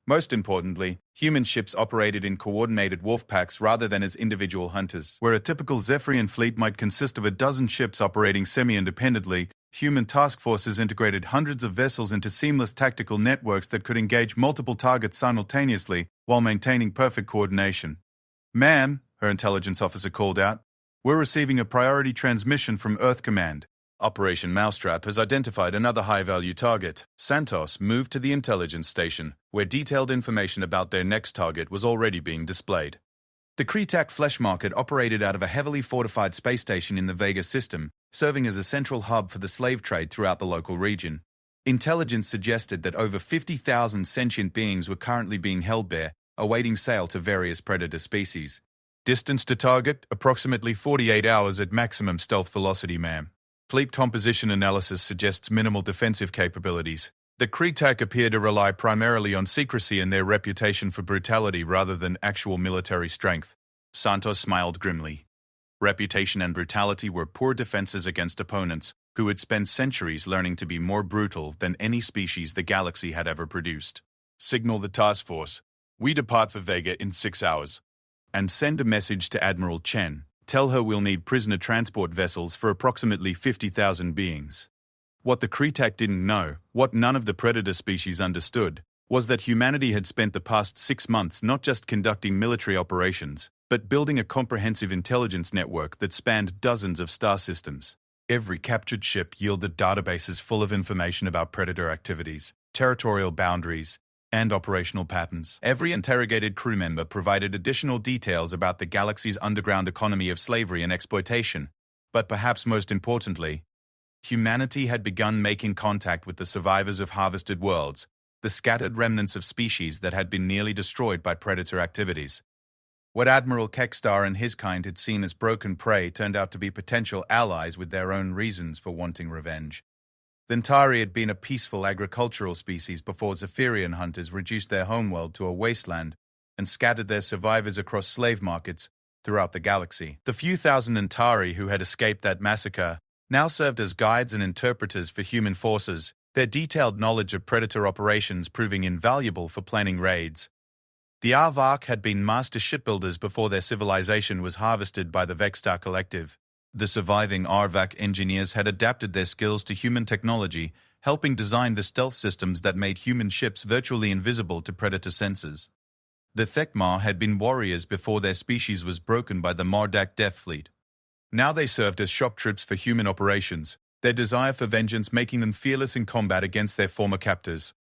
Most importantly, human ships operated in coordinated wolf packs rather than as individual hunters. Where a typical Zephyrian fleet might consist of a dozen ships operating semi-independently, human task forces integrated hundreds of vessels into seamless tactical networks that could engage multiple targets simultaneously while maintaining perfect coordination. "Ma'am," her intelligence officer called out, "we're receiving a priority transmission from Earth Command. Operation Mousetrap has identified another high-value target." Santos moved to the intelligence station, where detailed information about their next target was already being displayed. The Kretak Flesh Market operated out of a heavily fortified space station in the Vega system, serving as a central hub for the slave trade throughout the local region. Intelligence suggested that over 50,000 sentient beings were currently being held there, awaiting sale to various predator species. Distance to target, approximately 48 hours at maximum stealth velocity, ma'am. Fleet composition analysis suggests minimal defensive capabilities. The Kretak appear to rely primarily on secrecy and their reputation for brutality rather than actual military strength. Santos smiled grimly. Reputation and brutality were poor defenses against opponents who had spent centuries learning to be more brutal than any species the galaxy had ever produced. "Signal the task force. We depart for Vega in 6 hours. And send a message to Admiral Chen. Tell her we'll need prisoner transport vessels for approximately 50,000 beings." What the Kretak didn't know, what none of the predator species understood, was that humanity had spent the past 6 months not just conducting military operations, but building a comprehensive intelligence network that spanned dozens of star systems. Every captured ship yielded databases full of information about predator activities, territorial boundaries, and operational patterns. Every interrogated crew member provided additional details about the galaxy's underground economy of slavery and exploitation. But perhaps most importantly, humanity had begun making contact with the survivors of harvested worlds, the scattered remnants of species that had been nearly destroyed by predator activities. What Admiral Kekstar and his kind had seen as broken prey turned out to be potential allies with their own reasons for wanting revenge. The Antari had been a peaceful agricultural species before Zephyrian hunters reduced their homeworld to a wasteland and scattered their survivors across slave markets throughout the galaxy. The few thousand Antari who had escaped that massacre now served as guides and interpreters for human forces, their detailed knowledge of predator operations proving invaluable for planning raids. The Arvak had been master shipbuilders before their civilization was harvested by the Vextar Collective. The surviving Arvak engineers had adapted their skills to human technology, helping design the stealth systems that made human ships virtually invisible to predator sensors. The Thekmar had been warriors before their species was broken by the Mardak Death Fleet. Now they served as shock troops for human operations, their desire for vengeance making them fearless in combat against their former captors.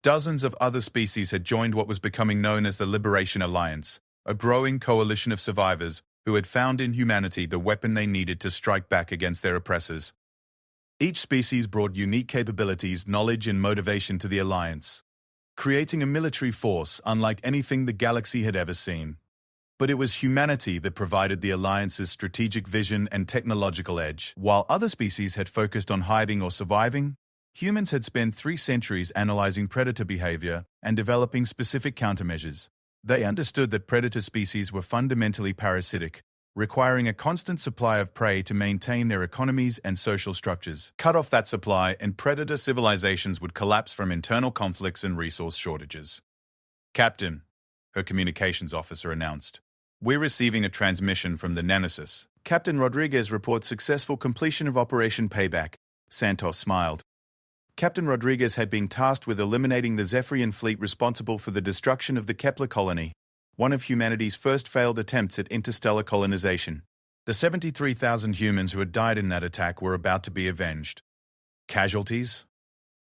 Dozens of other species had joined what was becoming known as the Liberation Alliance, a growing coalition of survivors who had found in humanity the weapon they needed to strike back against their oppressors. Each species brought unique capabilities, knowledge, and motivation to the Alliance, creating a military force unlike anything the galaxy had ever seen. But it was humanity that provided the Alliance's strategic vision and technological edge. While other species had focused on hiding or surviving, humans had spent 3 centuries analyzing predator behavior and developing specific countermeasures. They understood that predator species were fundamentally parasitic, requiring a constant supply of prey to maintain their economies and social structures. Cut off that supply and predator civilizations would collapse from internal conflicts and resource shortages. "Captain," her communications officer announced, "we're receiving a transmission from the Nemesis." Captain Rodriguez reports successful completion of Operation Payback. Santos smiled. Captain Rodriguez had been tasked with eliminating the Zephyrian fleet responsible for the destruction of the Kepler colony, one of humanity's first failed attempts at interstellar colonization. The 73,000 humans who had died in that attack were about to be avenged. Casualties?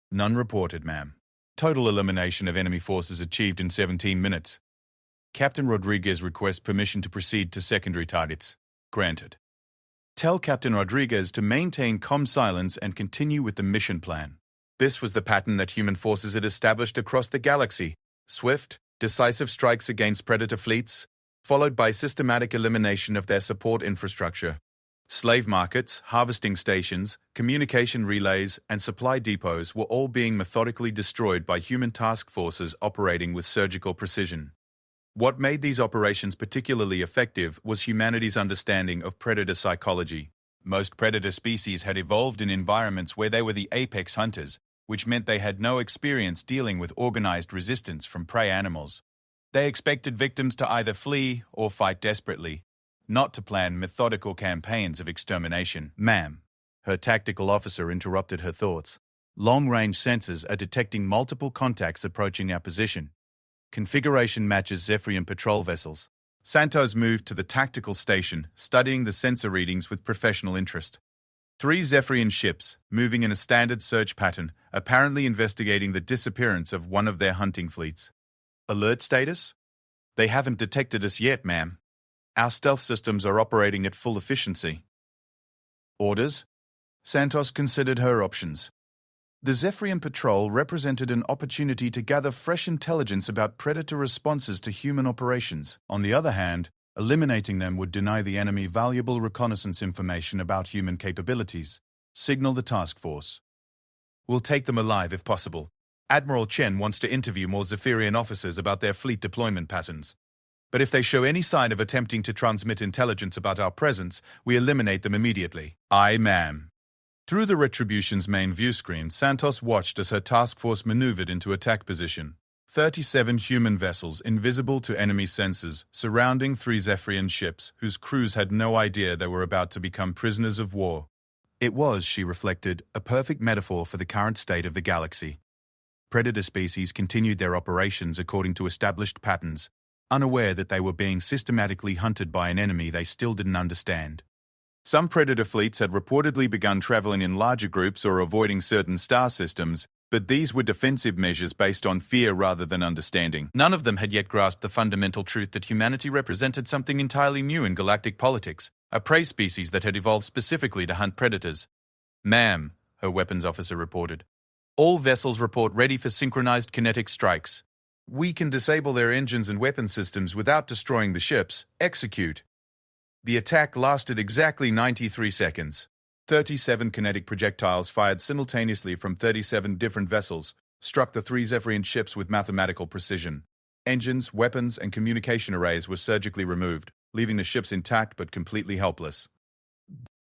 None reported, ma'am. Total elimination of enemy forces achieved in 17 minutes. Captain Rodriguez requests permission to proceed to secondary targets. Granted. Tell Captain Rodriguez to maintain comm silence and continue with the mission plan. This was the pattern that human forces had established across the galaxy. Swift, decisive strikes against predator fleets, followed by systematic elimination of their support infrastructure. Slave markets, harvesting stations, communication relays, and supply depots were all being methodically destroyed by human task forces operating with surgical precision. What made these operations particularly effective was humanity's understanding of predator psychology. Most predator species had evolved in environments where they were the apex hunters, which meant they had no experience dealing with organized resistance from prey animals. They expected victims to either flee or fight desperately, not to plan methodical campaigns of extermination. "Ma'am," her tactical officer interrupted her thoughts. "Long-range sensors are detecting multiple contacts approaching our position. Configuration matches Zephyrian patrol vessels." Santos moved to the tactical station, studying the sensor readings with professional interest. 3 Zephyrian ships, moving in a standard search pattern, apparently investigating the disappearance of one of their hunting fleets. "Alert status? They haven't detected us yet, ma'am. Our stealth systems are operating at full efficiency." "Orders?" Santos considered her options. The Zephyrian patrol represented an opportunity to gather fresh intelligence about predator responses to human operations. On the other hand, eliminating them would deny the enemy valuable reconnaissance information about human capabilities. Signal the task force. "We'll take them alive if possible. Admiral Chen wants to interview more Zephyrian officers about their fleet deployment patterns. But if they show any sign of attempting to transmit intelligence about our presence, we eliminate them immediately." "Aye, ma'am." Through the Retribution's main view screen, Santos watched as her task force maneuvered into attack position. 37 human vessels, invisible to enemy sensors, surrounding 3 Zephyrian ships, whose crews had no idea they were about to become prisoners of war. It was, she reflected, a perfect metaphor for the current state of the galaxy. Predator species continued their operations according to established patterns, unaware that they were being systematically hunted by an enemy they still didn't understand. Some predator fleets had reportedly begun traveling in larger groups or avoiding certain star systems, but these were defensive measures based on fear rather than understanding. None of them had yet grasped the fundamental truth that humanity represented something entirely new in galactic politics, a prey species that had evolved specifically to hunt predators. "Ma'am," her weapons officer reported, "all vessels report ready for synchronized kinetic strikes. We can disable their engines and weapon systems without destroying the ships. Execute." The attack lasted exactly 93 seconds. 37 kinetic projectiles fired simultaneously from 37 different vessels struck the 3 Zephyrian ships with mathematical precision. Engines, weapons, and communication arrays were surgically removed, leaving the ships intact but completely helpless.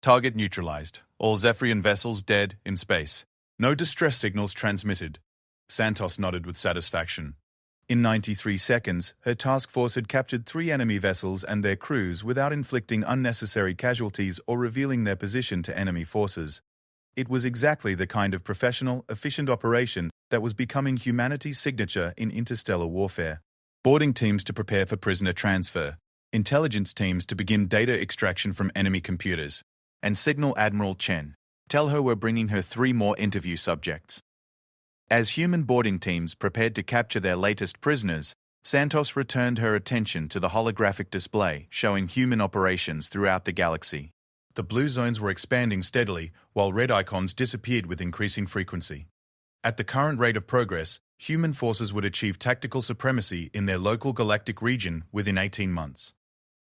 Target neutralized. All Zephyrian vessels dead in space. No distress signals transmitted. Santos nodded with satisfaction. In 93 seconds, her task force had captured 3 enemy vessels and their crews without inflicting unnecessary casualties or revealing their position to enemy forces. It was exactly the kind of professional, efficient operation that was becoming humanity's signature in interstellar warfare. Boarding teams to prepare for prisoner transfer, intelligence teams to begin data extraction from enemy computers, and signal Admiral Chen. Tell her we're bringing her 3 more interview subjects. As human boarding teams prepared to capture their latest prisoners, Santos returned her attention to the holographic display showing human operations throughout the galaxy. The blue zones were expanding steadily, while red icons disappeared with increasing frequency. At the current rate of progress, human forces would achieve tactical supremacy in their local galactic region within 18 months.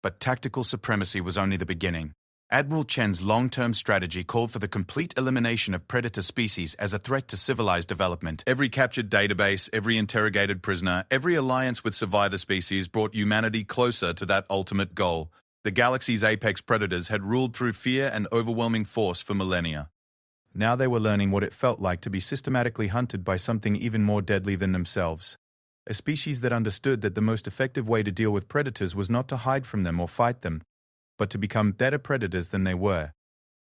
But tactical supremacy was only the beginning. Admiral Chen's long-term strategy called for the complete elimination of predator species as a threat to civilized development. Every captured database, every interrogated prisoner, every alliance with survivor species brought humanity closer to that ultimate goal. The galaxy's apex predators had ruled through fear and overwhelming force for millennia. Now they were learning what it felt like to be systematically hunted by something even more deadly than themselves. A species that understood that the most effective way to deal with predators was not to hide from them or fight them, but to become better predators than they were.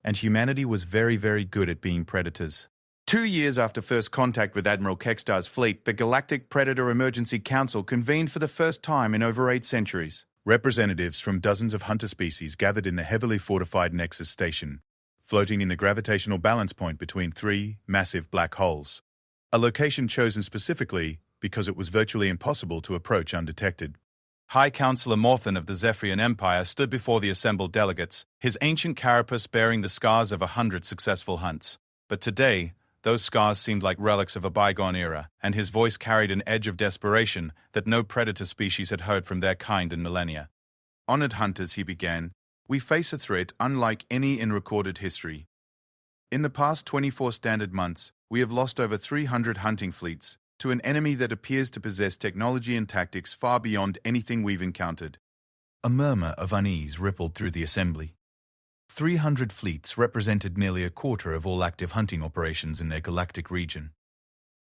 And humanity was very, very good at being predators. 2 years after first contact with Admiral Kekstar's fleet, the Galactic Predator Emergency Council convened for the first time in over 8 centuries. Representatives from dozens of hunter species gathered in the heavily fortified Nexus station, floating in the gravitational balance point between 3 massive black holes. A location chosen specifically because it was virtually impossible to approach undetected. High Counselor Morthan of the Zephyrian Empire stood before the assembled delegates, his ancient carapace bearing the scars of 100 successful hunts. But today, those scars seemed like relics of a bygone era, and his voice carried an edge of desperation that no predator species had heard from their kind in millennia. Honored hunters, he began, we face a threat unlike any in recorded history. In the past 24 standard months, we have lost over 300 hunting fleets to an enemy that appears to possess technology and tactics far beyond anything we've encountered. A murmur of unease rippled through the assembly. 300 fleets represented nearly a quarter of all active hunting operations in their galactic region.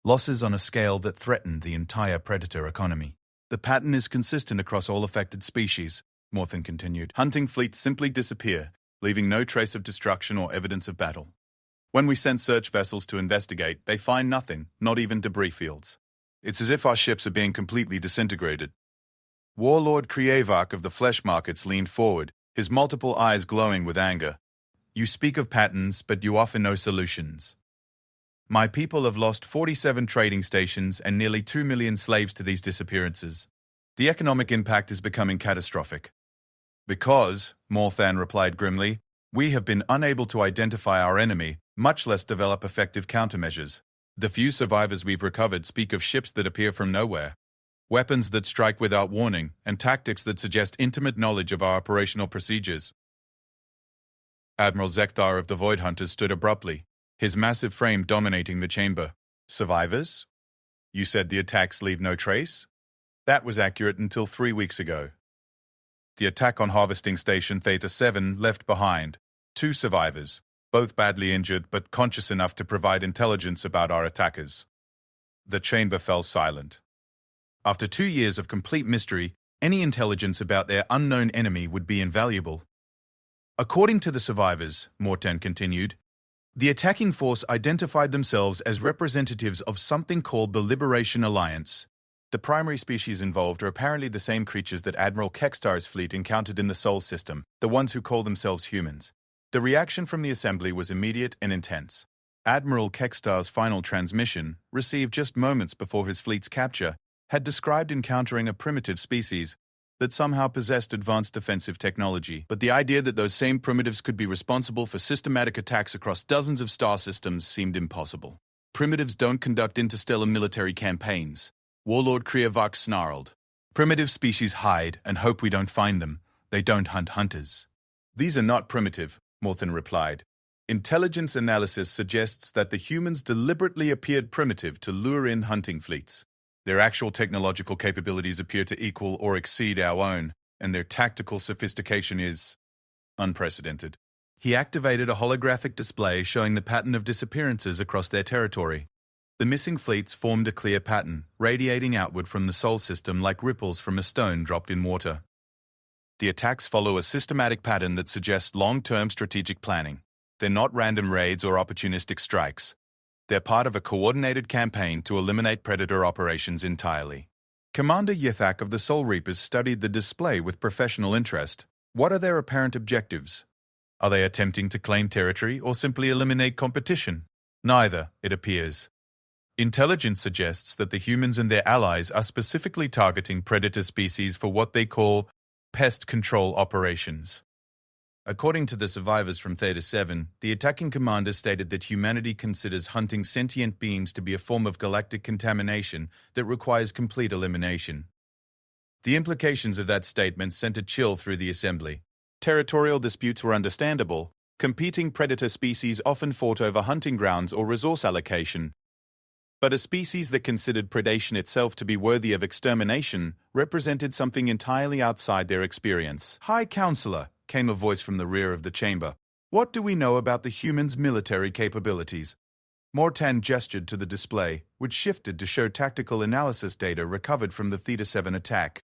Losses on a scale that threatened the entire predator economy. The pattern is consistent across all affected species, Morthan continued. Hunting fleets simply disappear, leaving no trace of destruction or evidence of battle. When we send search vessels to investigate, they find nothing, not even debris fields. It's as if our ships are being completely disintegrated. Warlord Krievak of the Flesh Markets leaned forward, his multiple eyes glowing with anger. You speak of patterns, but you offer no solutions. My people have lost 47 trading stations and nearly 2 million slaves to these disappearances. The economic impact is becoming catastrophic. Because, Morthan replied grimly, we have been unable to identify our enemy, much less develop effective countermeasures. The few survivors we've recovered speak of ships that appear from nowhere, weapons that strike without warning, and tactics that suggest intimate knowledge of our operational procedures. Admiral Zekthar of the Void Hunters stood abruptly, his massive frame dominating the chamber. Survivors? You said the attacks leave no trace? That was accurate until 3 weeks ago. The attack on Harvesting Station Theta 7 left behind 2 survivors, both badly injured but conscious enough to provide intelligence about our attackers. The chamber fell silent. After 2 years of complete mystery, any intelligence about their unknown enemy would be invaluable. According to the survivors, Mortan continued, the attacking force identified themselves as representatives of something called the Liberation Alliance. The primary species involved are apparently the same creatures that Admiral Kekstar's fleet encountered in the Sol system, the ones who call themselves humans. The reaction from the assembly was immediate and intense. Admiral Kekstar's final transmission, received just moments before his fleet's capture, had described encountering a primitive species that somehow possessed advanced defensive technology. But the idea that those same primitives could be responsible for systematic attacks across dozens of star systems seemed impossible. Primitives don't conduct interstellar military campaigns. Warlord Krievak snarled. Primitive species hide and hope we don't find them. They don't hunt hunters. These are not primitive, Morthan replied. Intelligence analysis suggests that the humans deliberately appeared primitive to lure in hunting fleets. Their actual technological capabilities appear to equal or exceed our own, and their tactical sophistication is unprecedented. He activated a holographic display showing the pattern of disappearances across their territory. The missing fleets formed a clear pattern, radiating outward from the Sol system like ripples from a stone dropped in water. The attacks follow a systematic pattern that suggests long-term strategic planning. They're not random raids or opportunistic strikes. They're part of a coordinated campaign to eliminate predator operations entirely. Commander Yithak of the Soul Reapers studied the display with professional interest. What are their apparent objectives? Are they attempting to claim territory or simply eliminate competition? Neither, it appears. Intelligence suggests that the humans and their allies are specifically targeting predator species for what they call pest control operations. According to the survivors from Theta 7, the attacking commander stated that humanity considers hunting sentient beings to be a form of galactic contamination that requires complete elimination. The implications of that statement sent a chill through the assembly. Territorial disputes were understandable. Competing predator species often fought over hunting grounds or resource allocation. But a species that considered predation itself to be worthy of extermination represented something entirely outside their experience. "High Counselor," came a voice from the rear of the chamber. "What do we know about the humans' military capabilities?" Mortan gestured to the display, which shifted to show tactical analysis data recovered from the Theta 7 attack.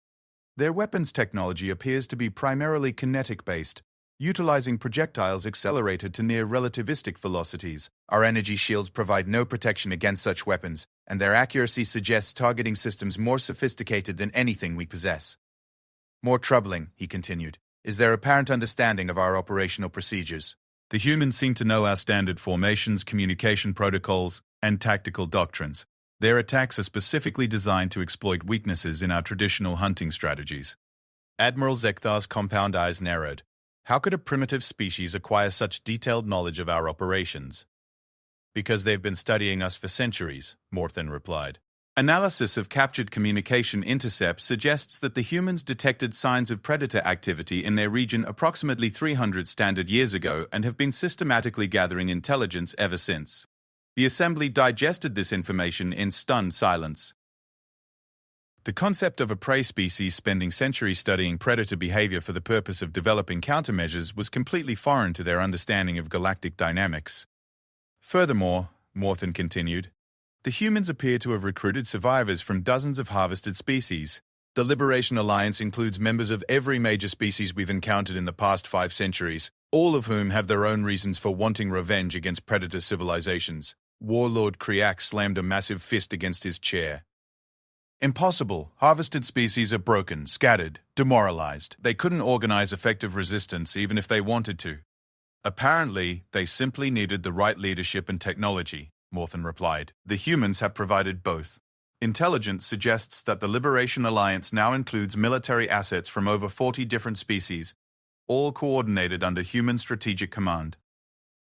Their weapons technology appears to be primarily kinetic-based, utilizing projectiles accelerated to near relativistic velocities. Our energy shields provide no protection against such weapons, and their accuracy suggests targeting systems more sophisticated than anything we possess. More troubling, he continued, is their apparent understanding of our operational procedures. The humans seem to know our standard formations, communication protocols, and tactical doctrines. Their attacks are specifically designed to exploit weaknesses in our traditional hunting strategies. Admiral Zekthar's compound eyes narrowed. How could a primitive species acquire such detailed knowledge of our operations? Because they've been studying us for centuries, Morthan replied. Analysis of captured communication intercepts suggests that the humans detected signs of predator activity in their region approximately 300 standard years ago and have been systematically gathering intelligence ever since. The assembly digested this information in stunned silence. The concept of a prey species spending centuries studying predator behavior for the purpose of developing countermeasures was completely foreign to their understanding of galactic dynamics. Furthermore, Morthan continued, the humans appear to have recruited survivors from dozens of harvested species. The Liberation Alliance includes members of every major species we've encountered in the past 5 centuries, all of whom have their own reasons for wanting revenge against predator civilizations. Warlord Kriak slammed a massive fist against his chair. Impossible. Harvested species are broken, scattered, demoralized. They couldn't organize effective resistance even if they wanted to. Apparently, they simply needed the right leadership and technology, Morthan replied. The humans have provided both. Intelligence suggests that the Liberation Alliance now includes military assets from over 40 different species, all coordinated under human strategic command.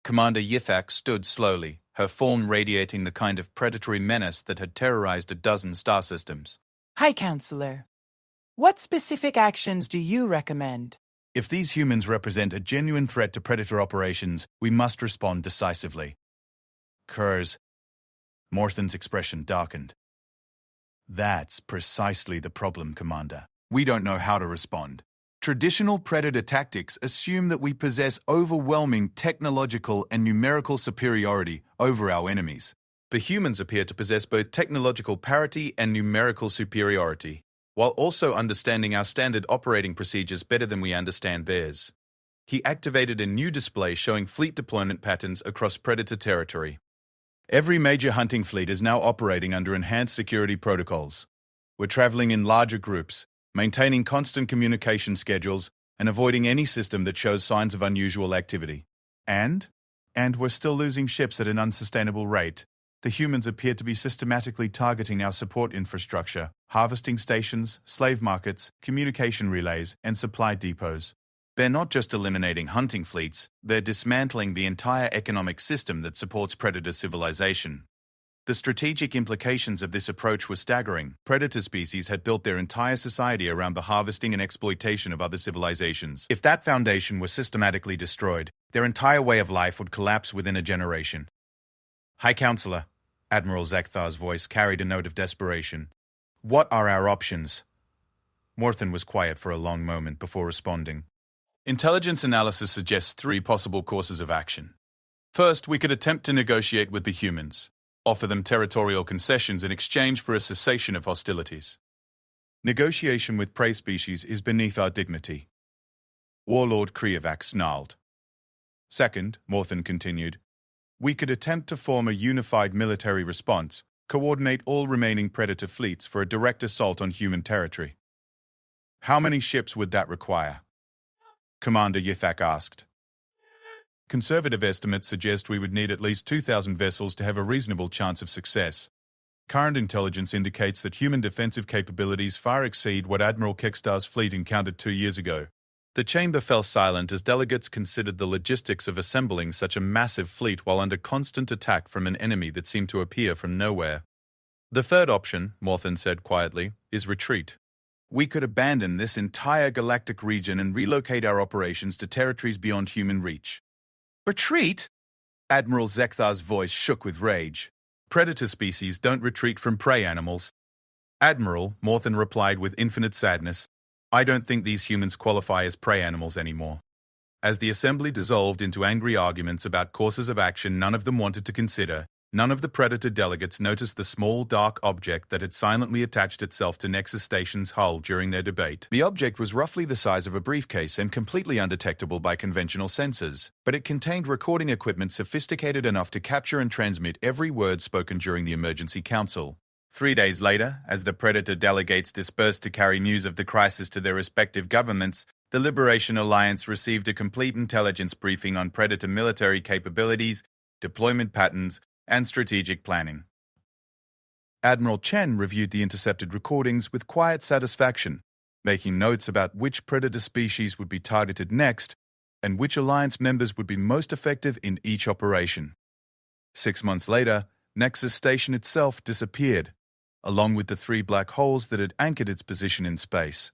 Commander Yithak stood slowly, her form radiating the kind of predatory menace that had terrorized a dozen star systems. High Counselor, what specific actions do you recommend? If these humans represent a genuine threat to predator operations, we must respond decisively. Kurz. Morthan's expression darkened. That's precisely the problem, Commander. We don't know how to respond. Traditional predator tactics assume that we possess overwhelming technological and numerical superiority over our enemies. The humans appear to possess both technological parity and numerical superiority, while also understanding our standard operating procedures better than we understand theirs. He activated a new display showing fleet deployment patterns across predator territory. Every major hunting fleet is now operating under enhanced security protocols. We're traveling in larger groups, maintaining constant communication schedules, and avoiding any system that shows signs of unusual activity. And we're still losing ships at an unsustainable rate. The humans appear to be systematically targeting our support infrastructure, harvesting stations, slave markets, communication relays, and supply depots. They're not just eliminating hunting fleets, they're dismantling the entire economic system that supports predator civilization. The strategic implications of this approach were staggering. Predator species had built their entire society around the harvesting and exploitation of other civilizations. If that foundation were systematically destroyed, their entire way of life would collapse within a generation. High Counselor, Admiral Zekthar's voice carried a note of desperation. What are our options? Morthan was quiet for a long moment before responding. Intelligence analysis suggests 3 possible courses of action. First, we could attempt to negotiate with the humans, offer them territorial concessions in exchange for a cessation of hostilities. Negotiation with prey species is beneath our dignity. Warlord Krievak snarled. Second, Morthan continued, we could attempt to form a unified military response, coordinate all remaining predator fleets for a direct assault on human territory. How many ships would that require? Commander Yithak asked. Conservative estimates suggest we would need at least 2,000 vessels to have a reasonable chance of success. Current intelligence indicates that human defensive capabilities far exceed what Admiral Kekstar's fleet encountered 2 years ago. The chamber fell silent as delegates considered the logistics of assembling such a massive fleet while under constant attack from an enemy that seemed to appear from nowhere. The third option, Morthan said quietly, is retreat. We could abandon this entire galactic region and relocate our operations to territories beyond human reach. Retreat? Admiral Zekthar's voice shook with rage. Predator species don't retreat from prey animals. Admiral, Morthan replied with infinite sadness, I don't think these humans qualify as prey animals anymore. As the assembly dissolved into angry arguments about courses of action none of them wanted to consider, none of the Predator delegates noticed the small, dark object that had silently attached itself to Nexus Station's hull during their debate. The object was roughly the size of a briefcase and completely undetectable by conventional sensors, but it contained recording equipment sophisticated enough to capture and transmit every word spoken during the emergency council. 3 days later, as the Predator delegates dispersed to carry news of the crisis to their respective governments, the Liberation Alliance received a complete intelligence briefing on Predator military capabilities, deployment patterns, and strategic planning. Admiral Chen reviewed the intercepted recordings with quiet satisfaction, making notes about which Predator species would be targeted next and which Alliance members would be most effective in each operation. 6 months later, Nexus Station itself disappeared, along with the 3 black holes that had anchored its position in space.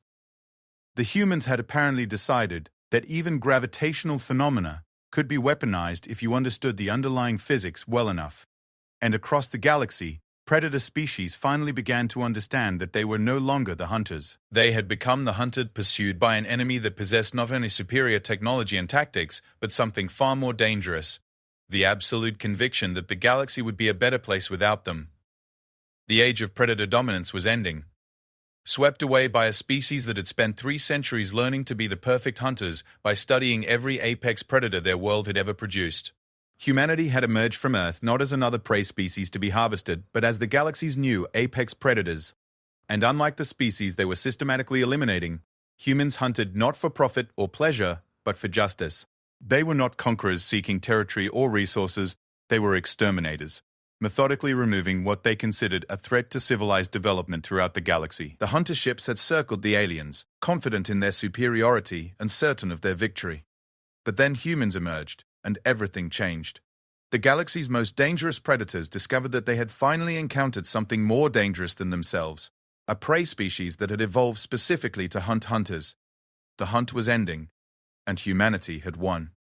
The humans had apparently decided that even gravitational phenomena could be weaponized if you understood the underlying physics well enough. And across the galaxy, Predator species finally began to understand that they were no longer the hunters. They had become the hunted, pursued by an enemy that possessed not only superior technology and tactics, but something far more dangerous: the absolute conviction that the galaxy would be a better place without them. The age of Predator dominance was ending. Swept away by a species that had spent 3 centuries learning to be the perfect hunters by studying every apex predator their world had ever produced. Humanity had emerged from Earth not as another prey species to be harvested, but as the galaxy's new apex predators. And unlike the species they were systematically eliminating, humans hunted not for profit or pleasure, but for justice. They were not conquerors seeking territory or resources, they were exterminators, methodically removing what they considered a threat to civilized development throughout the galaxy. The hunter ships had circled the aliens, confident in their superiority and certain of their victory. But then humans emerged, and everything changed. The galaxy's most dangerous predators discovered that they had finally encountered something more dangerous than themselves, a prey species that had evolved specifically to hunt hunters. The hunt was ending, and humanity had won.